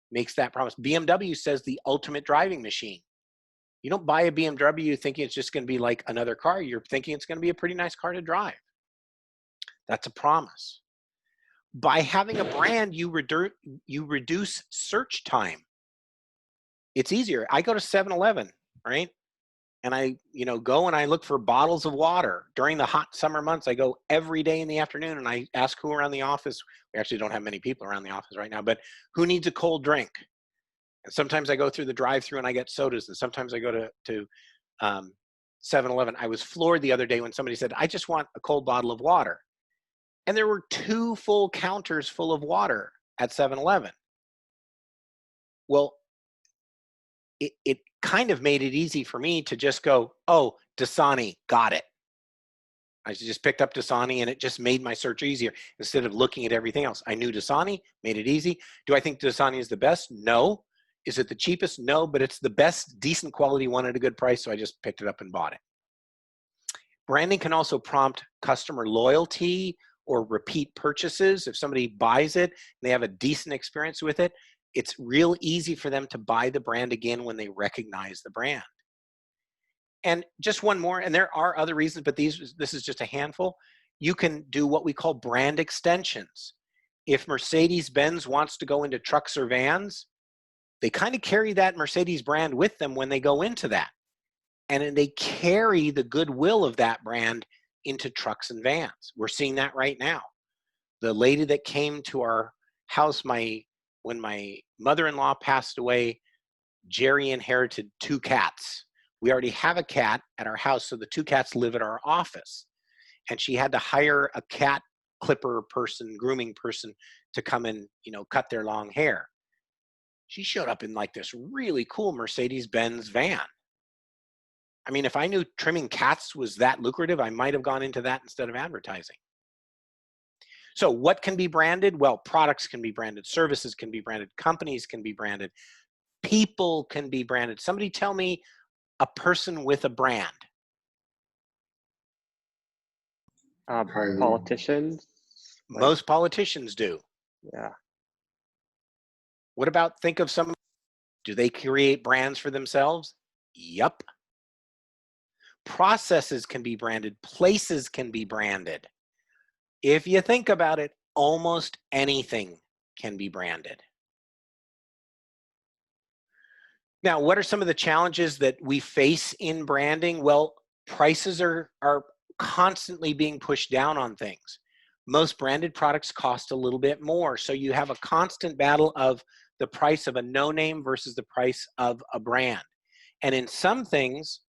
makes that promise. BMW says the ultimate driving machine. You don't buy a BMW thinking it's just going to be like another car. You're thinking it's going to be a pretty nice car to drive. That's a promise. By having a brand, you reduce search time. It's easier. I go to 7-Eleven, right? And I, go and I look for bottles of water. During the hot summer months, I go every day in the afternoon and I ask who around the office. We actually don't have many people around the office right now, but who needs a cold drink? And sometimes I go through the drive-through and I get sodas, and sometimes I go to 7-Eleven. I was floored the other day when somebody said, I just want a cold bottle of water. And there were 2 full counters full of water at 7-Eleven. Well, it kind of made it easy for me to just go, oh, Dasani, got it. I just picked up Dasani and it just made my search easier instead of looking at everything else. I knew Dasani, made it easy. Do I think Dasani is the best? No. Is it the cheapest? No, but it's the best, decent quality one at a good price, so I just picked it up and bought it. Branding can also prompt customer loyalty or repeat purchases. If somebody buys it and they have a decent experience with it, it's real easy for them to buy the brand again when they recognize the brand. And just one more, and there are other reasons, but this is just a handful. You can do what we call brand extensions. If Mercedes-Benz wants to go into trucks or vans, they kind of carry that Mercedes brand with them when they go into that. And then they carry the goodwill of that brand into trucks and vans. We're seeing that right now. The lady that came to our house, when my mother-in-law passed away, Jerry inherited 2 cats. We already have a cat at our house, so the 2 cats live at our office. And she had to hire a cat clipper person, grooming person, to come and, cut their long hair. She showed up in like this really cool Mercedes-Benz van. I mean, if I knew trimming cats was that lucrative, I might have gone into that instead of advertising. So what can be branded? Well, products can be branded, services can be branded, companies can be branded, people can be branded. Somebody tell me a person with a brand. Politicians. Most politicians do. Yeah. What about, think of some, do they create brands for themselves? Yup. Processes can be branded, places can be branded. If you think about it, almost anything can be branded. Now, what are some of the challenges that we face in branding? Well, prices are constantly being pushed down on things. Most branded products cost a little bit more, so you have a constant battle of the price of a no-name versus the price of a brand. And in some things,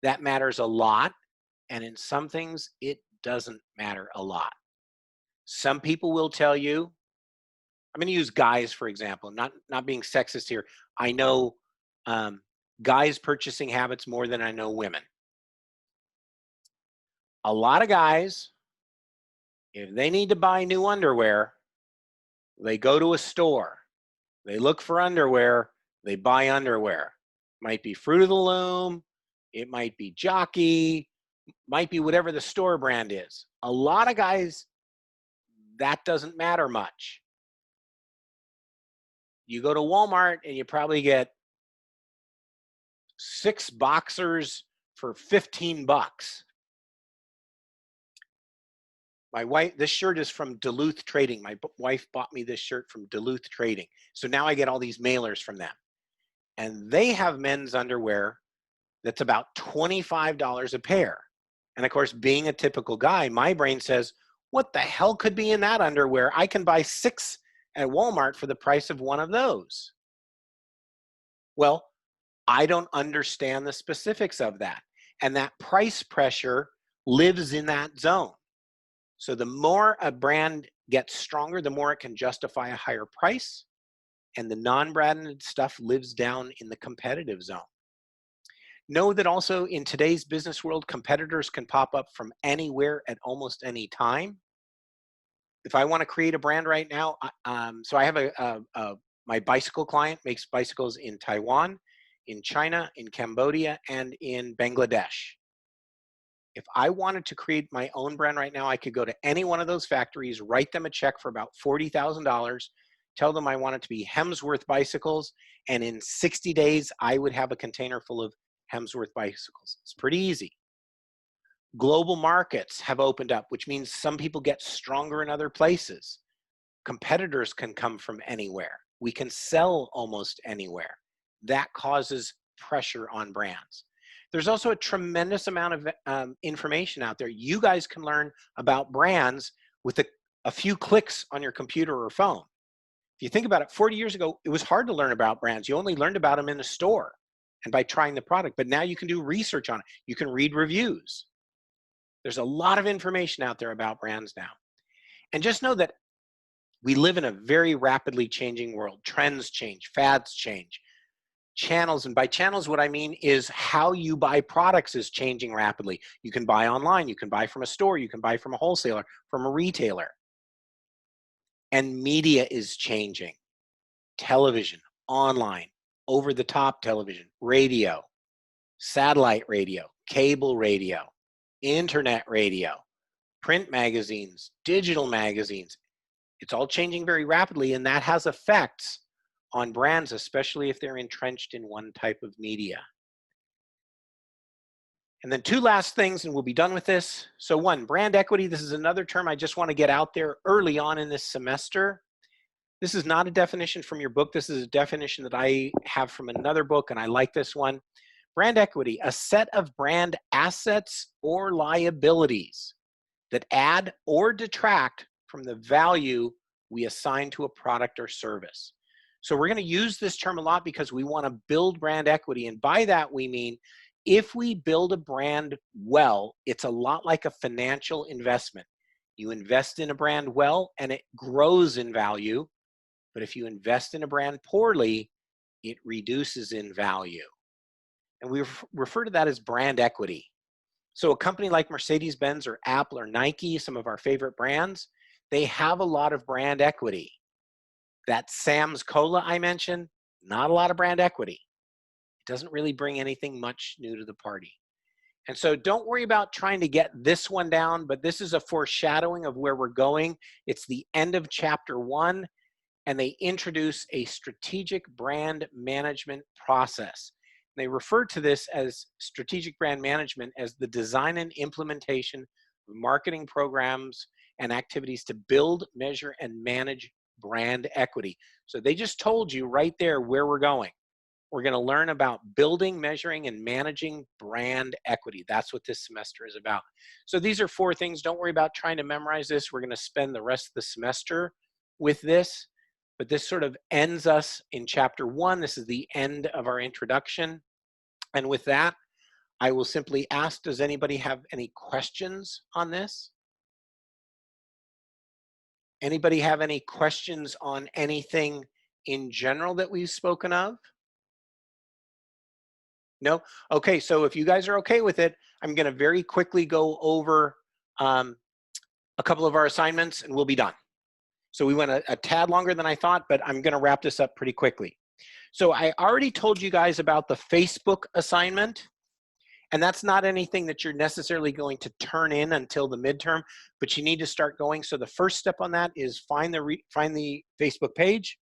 that matters a lot, and in some things, it doesn't matter a lot. Some people will tell you, I'm going to use guys, for example, not being sexist here. I know guys' purchasing habits more than I know women. A lot of guys, if they need to buy new underwear, they go to a store. They look for underwear, they buy underwear. Might be Fruit of the Loom, it might be Jockey, might be whatever the store brand is. A lot of guys, that doesn't matter much. You go to Walmart and you probably get 6 boxers for 15 bucks. My wife, this shirt is from Duluth Trading. My wife bought me this shirt from Duluth Trading. So now I get all these mailers from them. And they have men's underwear that's about $25 a pair. And of course, being a typical guy, my brain says, what the hell could be in that underwear? I can buy 6 at Walmart for the price of one of those. Well, I don't understand the specifics of that. And that price pressure lives in that zone. So the more a brand gets stronger, the more it can justify a higher price. And the non-branded stuff lives down in the competitive zone. Know that also in today's business world, competitors can pop up from anywhere at almost any time. If I want to create a brand right now, so I have my bicycle client makes bicycles in Taiwan, in China, in Cambodia, and in Bangladesh. If I wanted to create my own brand right now, I could go to any one of those factories, write them a check for about $40,000, tell them I want it to be Hemsworth bicycles, and in 60 days, I would have a container full of Hemsworth bicycles. It's pretty easy. Global markets have opened up, which means some people get stronger in other places. Competitors can come from anywhere. We can sell almost anywhere. That causes pressure on brands. There's also a tremendous amount of information out there. You guys can learn about brands with a few clicks on your computer or phone. If you think about it, 40 years ago, it was hard to learn about brands. You only learned about them in the store and by trying the product, but now you can do research on it. You can read reviews. There's a lot of information out there about brands now. And just know that we live in a very rapidly changing world. Trends change, fads change. Channels, and by channels what I mean is how you buy products is changing rapidly. You can buy online, you can buy from a store, you can buy from a wholesaler, from a retailer. And media is changing. Television, online, over-the-top television, radio, satellite radio, cable radio, internet radio, print magazines, digital magazines. It's all changing very rapidly, and that has effects on brands, especially if they're entrenched in one type of media. And then two last things, and we'll be done with this. So one, brand equity. This is another term I just want to get out there early on in this semester. This is not a definition from your book. This is a definition that I have from another book, and I like this one. Brand equity, a set of brand assets or liabilities that add or detract from the value we assign to a product or service. So we're going to use this term a lot because we want to build brand equity. And by that, we mean if we build a brand well, it's a lot like a financial investment. You invest in a brand well, and it grows in value. But if you invest in a brand poorly, it reduces in value. And we refer to that as brand equity. So a company like Mercedes-Benz or Apple or Nike, some of our favorite brands, they have a lot of brand equity. That Sam's Cola I mentioned, not a lot of brand equity. It doesn't really bring anything much new to the party. And so don't worry about trying to get this one down, but this is a foreshadowing of where we're going. It's the end of chapter 1, and they introduce a strategic brand management process. They refer to this as strategic brand management as the design and implementation of marketing programs and activities to build, measure, and manage brand equity. So they just told you right there where we're going. We're going to learn about building, measuring, and managing brand equity. That's what this semester is about. So these are 4 things. Don't worry about trying to memorize this. We're going to spend the rest of the semester with this. But this sort of ends us in chapter 1. This is the end of our introduction. And with that, I will simply ask, does anybody have any questions on this? Anybody have any questions on anything in general that we've spoken of? No? Okay, so if you guys are okay with it, I'm going to very quickly go over a couple of our assignments and we'll be done. So we went a tad longer than I thought, but I'm going to wrap this up pretty quickly. So I already told you guys about the Facebook assignment, and that's not anything that you're necessarily going to turn in until the midterm, but you need to start going. So the first step on that is find the Facebook page,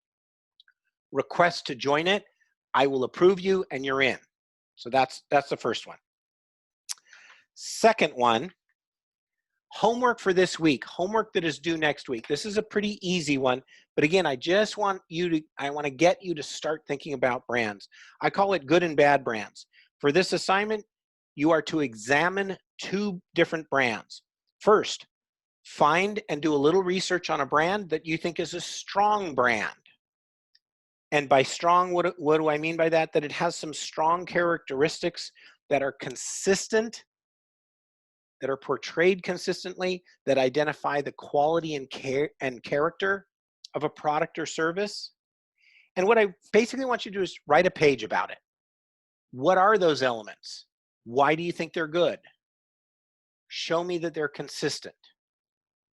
request to join it. I will approve you, and you're in. So that's the first one. Second one, homework for this week, homework that is due next week. This is a pretty easy one, but again, I want to get you to start thinking about brands. I call it good and bad brands. For this assignment, you are to examine 2 different brands. First, find and do a little research on a brand that you think is a strong brand. And by strong, what do I mean by that? That it has some strong characteristics that are consistent, that are portrayed consistently, that identify the quality and character of a product or service. And what I basically want you to do is write a page about it. What are those elements? Why do you think they're good? Show me that they're consistent,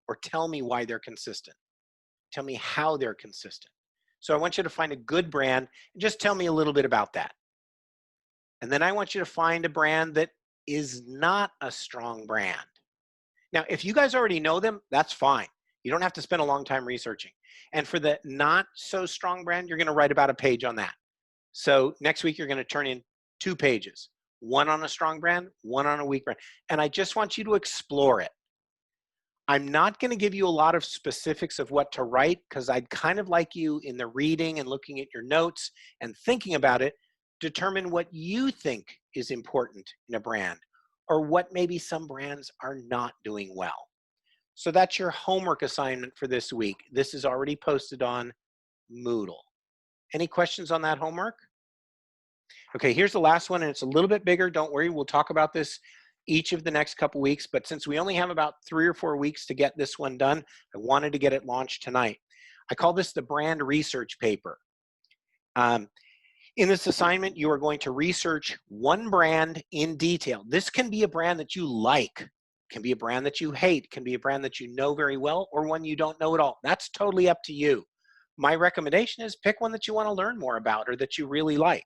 or tell me why they're consistent. Tell me how they're consistent. So I want you to find a good brand and just tell me a little bit about that. And then I want you to find a brand that is not a strong brand. Now, if you guys already know them, that's fine. You don't have to spend a long time researching. And for the not so strong brand, you're going to write about a page on that. So next week, you're going to turn in 2 pages, one on a strong brand, one on a weak brand. And I just want you to explore it. I'm not going to give you a lot of specifics of what to write because I'd kind of like you in the reading and looking at your notes and thinking about it, determine what you think is important in a brand or what maybe some brands are not doing well. So that's your homework assignment for this week. This is already posted on Moodle. Any questions on that homework? Okay, here's the last one, and it's a little bit bigger. Don't worry, we'll talk about this each of the next couple weeks, but since we only have about 3 or 4 weeks to get this one done, I wanted to get it launched tonight. I call this the brand research paper. In this assignment, you are going to research one brand in detail. This can be a brand that you like, can be a brand that you hate, can be a brand that you know very well, or one you don't know at all. That's totally up to you. my recommendation is pick one that you want to learn more about or that you really like.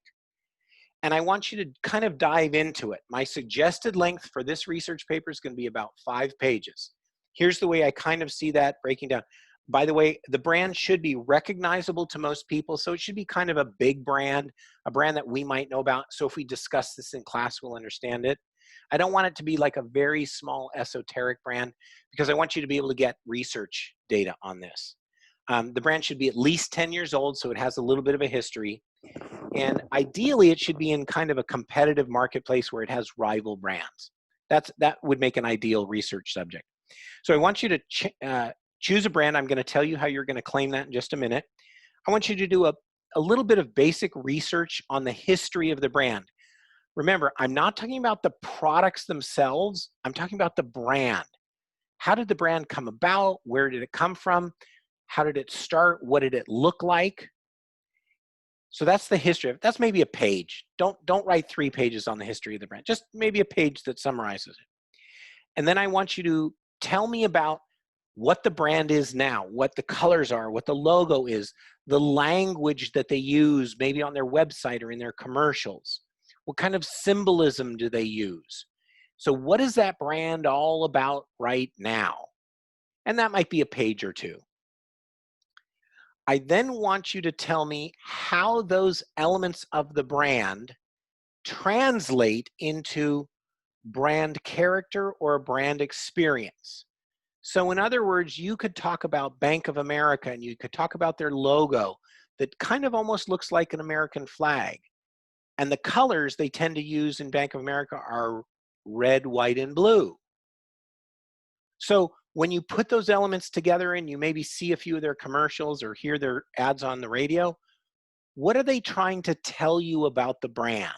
And I want you to kind of dive into it. My suggested length for this research paper is going to be about 5 pages. Here's the way I kind of see that breaking down. By the way, the brand should be recognizable to most people, so it should be kind of a big brand, a brand that we might know about. So if we discuss this in class, we'll understand it. I don't want it to be like a very small esoteric brand because I want you to be able to get research data on this. The brand should be at least 10 years old, so it has a little bit of a history. And ideally, it should be in kind of a competitive marketplace where it has rival brands. That would make an ideal research subject. So I want you to choose a brand. I'm going to tell you how you're going to claim that in just a minute. I want you to do a little bit of basic research on the history of the brand. Remember, I'm not talking about the products themselves. I'm talking about the brand. How did the brand come about? Where did it come from? How did it start? What did it look like? So that's the history of it. That's maybe a page. Don't write 3 pages on the history of the brand. Just maybe a page that summarizes it. And then I want you to tell me about what the brand is now, what the colors are, what the logo is, the language that they use maybe on their website or in their commercials. What kind of symbolism do they use? So what is that brand all about right now? And that might be a page or 2. I then want you to tell me how those elements of the brand translate into brand character or brand experience. So in other words, you could talk about Bank of America and you could talk about their logo that kind of almost looks like an American flag. And the colors they tend to use in Bank of America are red, white, and blue. So when you put those elements together and you maybe see a few of their commercials or hear their ads on the radio, what are they trying to tell you about the brand?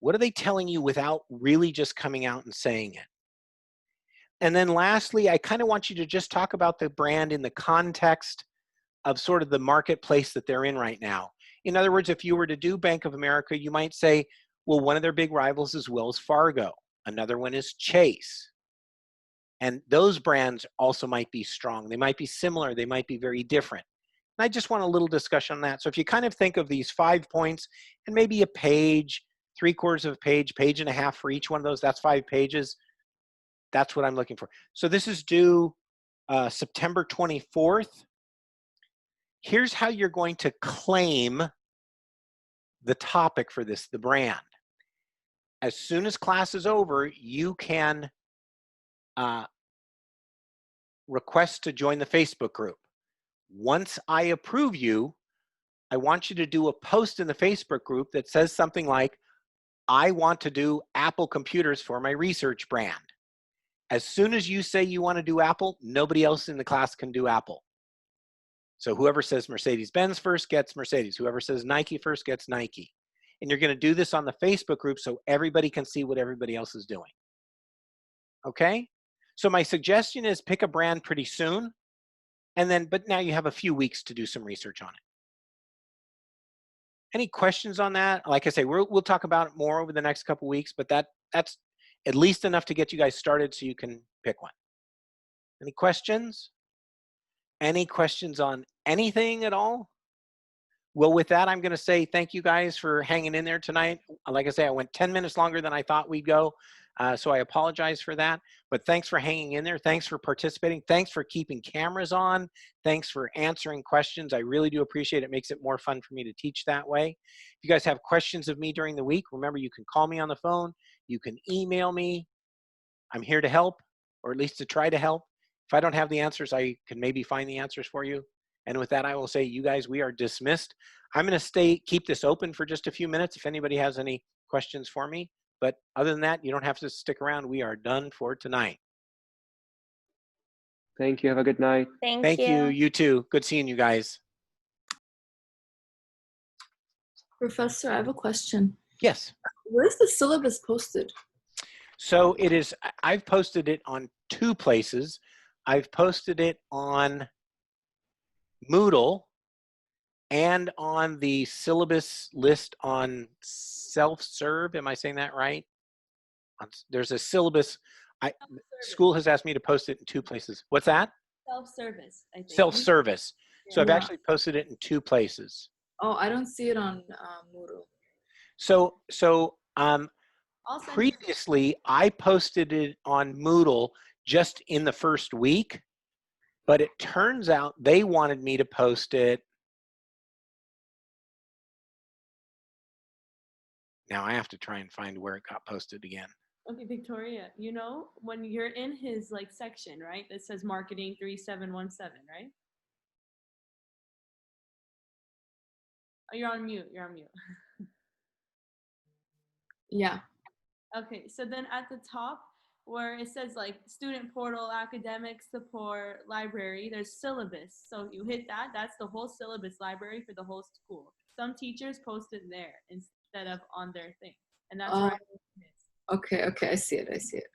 What are they telling you without really just coming out and saying it? And then lastly, I kind of want you to just talk about the brand in the context of sort of the marketplace that they're in right now. In other words, if you were to do Bank of America, you might say, well, one of their big rivals is Wells Fargo. Another one is Chase. And those brands also might be strong. They might be similar. They might be very different. And I just want a little discussion on that. So if you kind of think of these 5 points and maybe a page, 3/4 of a page, page and a half for each one of those, that's 5 pages. That's what I'm looking for. So this is due September 24th. Here's how you're going to claim the topic for this, the brand. As soon as class is over, you can request to join the Facebook group. Once I approve you, I want you to do a post in the Facebook group that says something like, I want to do Apple computers for my research brand. As soon as you say you want to do Apple, nobody else in the class can do Apple. So whoever says Mercedes-Benz first gets Mercedes. Whoever says Nike first gets Nike. And you're going to do this on the Facebook group so everybody can see what everybody else is doing. Okay? So my suggestion is pick a brand pretty soon. And then, but now you have a few weeks to do some research on it. Any questions on that? Like I say, we'll talk about it more over the next couple weeks, but that's at least enough to get you guys started so you can pick one. Any questions? Any questions on anything at all? Well, with that, I'm going to say thank you guys for hanging in there tonight. Like I say, I went 10 minutes longer than I thought we'd go, so I apologize for that. But thanks for hanging in there. Thanks for participating. Thanks for keeping cameras on. Thanks for answering questions. I really do appreciate it. It makes it more fun for me to teach that way. If you guys have questions of me during the week, remember you can call me on the phone. You can email me. I'm here to help, or at least to try to help. If I don't have the answers, I can maybe find the answers for you. And with that, I will say, you guys, we are dismissed. I'm going to keep this open for just a few minutes if anybody has any questions for me. But other than that, you don't have to stick around. We are done for tonight. Thank you. Have a good night. Thank you. You too. Good seeing you guys. Professor, I have a question. Yes. Where's the syllabus posted? So it is, I've posted it on 2 places. I've posted it on Moodle and on the syllabus list on self-serve. Am I saying that right? There's a syllabus. School has asked me to post it in 2 places. What's that? Self-service, I think. Self-service. So I've Yeah. actually posted it in 2 places. Oh, I don't see it on Moodle. So I'll send it. previously I posted it on Moodle just in the first week, but it turns out they wanted me to post it. Now I have to try and find where it got posted again. Okay, Victoria, you know, when you're in his like section, right, that says marketing 3717, right? Oh, you're on mute. You're on mute. Yeah. Okay, so then at the top where it says like student portal, academic support, library, there's syllabus. So you hit that, that's the whole syllabus library for the whole school. Some teachers post it there instead of on their thing. And that's where it is. Okay, okay, I see it. I see it.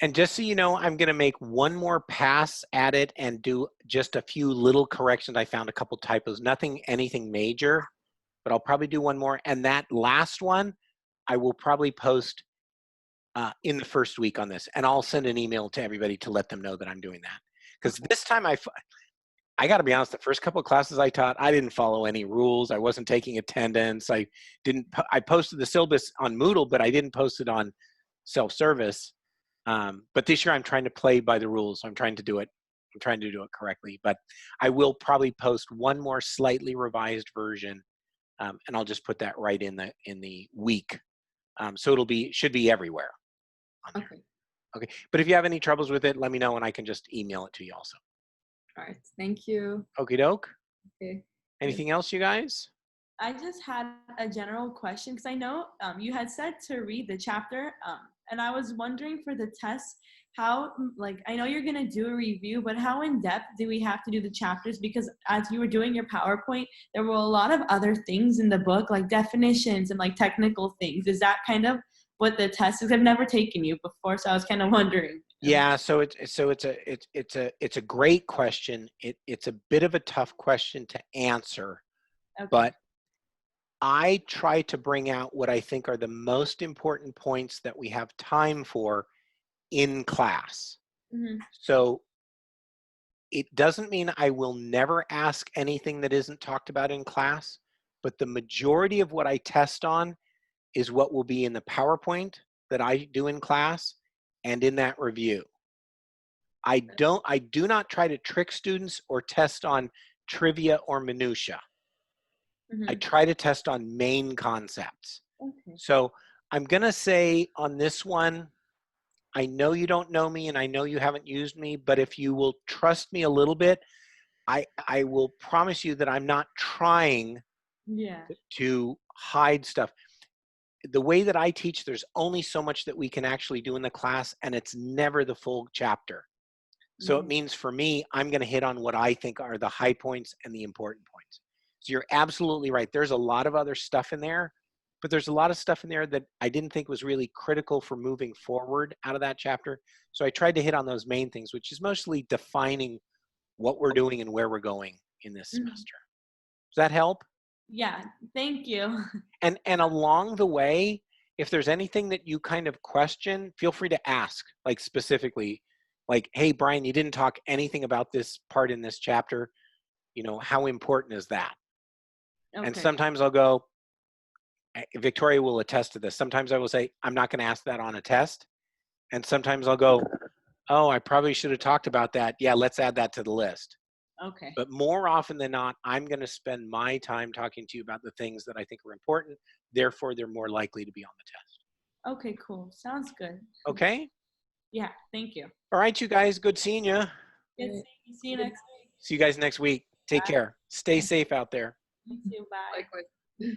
And just so you know, I'm going to make one more pass at it and do just a few little corrections. I found a couple typos, anything major, but I'll probably do one more. And that last one, I will probably post in the first week on this. And I'll send an email to everybody to let them know that I'm doing that. Because this time I got to be honest, the first couple of classes I taught, I didn't follow any rules. I wasn't taking attendance. I posted the syllabus on Moodle, but I didn't post it on self-service. But this year I'm trying to play by the rules. I'm trying to do it correctly, but I will probably post one more slightly revised version. And I'll just put that right in the week. So should be everywhere. Okay. Okay. But if you have any troubles with it, let me know and I can just email it to you also. All right. Thank you. Okie doke. Okay. Anything else, you guys? I just had a general question because I know you had said to read the chapter, and I was wondering for the test, how, like, I know you're going to do a review, but how in depth do we have to do the chapters? Because as you were doing your PowerPoint, there were a lot of other things in the book, like definitions and like technical things. Is that kind of what the test is? I've never taken you before, so I was kind of wondering. Yeah, so it's a great question. It's a bit of a tough question to answer, Okay. but I try to bring out what I think are the most important points that we have time for in class. Mm-hmm. So it doesn't mean I will never ask anything that isn't talked about in class, but the majority of what I test on is what will be in the PowerPoint that I do in class and in that review. I do not try to trick students or test on trivia or minutia. Mm-hmm. I try to test on main concepts. Okay. So I'm going to say on this one, I know you don't know me and I know you haven't used me, but if you will trust me a little bit, I will promise you that I'm not trying to hide stuff. The way that I teach, there's only so much that we can actually do in the class, and it's never the full chapter. So it means for me, I'm going to hit on what I think are the high points and the important points. So you're absolutely right. There's a lot of other stuff in there, but there's a lot of stuff in there that I didn't think was really critical for moving forward out of that chapter. So I tried to hit on those main things, which is mostly defining what we're doing and where we're going in this semester. Does that help? Yeah, thank you. And along the way, if there's anything that you kind of question, feel free to ask, like specifically, like, hey, Brian, you didn't talk anything about this part in this chapter. You know, how important is that? Okay. And sometimes I'll go, Victoria will attest to this. Sometimes I will say, I'm not going to ask that on a test. And sometimes I'll go, oh, I probably should have talked about that. Yeah, let's add that to the list. Okay. But more often than not, I'm going to spend my time talking to you about the things that I think are important. Therefore, they're more likely to be on the test. Okay, cool. Sounds good. Okay? Yeah, thank you. All right, you guys. Good seeing you. Good seeing you. See you next week. See you guys next week. Take care. Stay safe out there. You too. Bye. Likewise.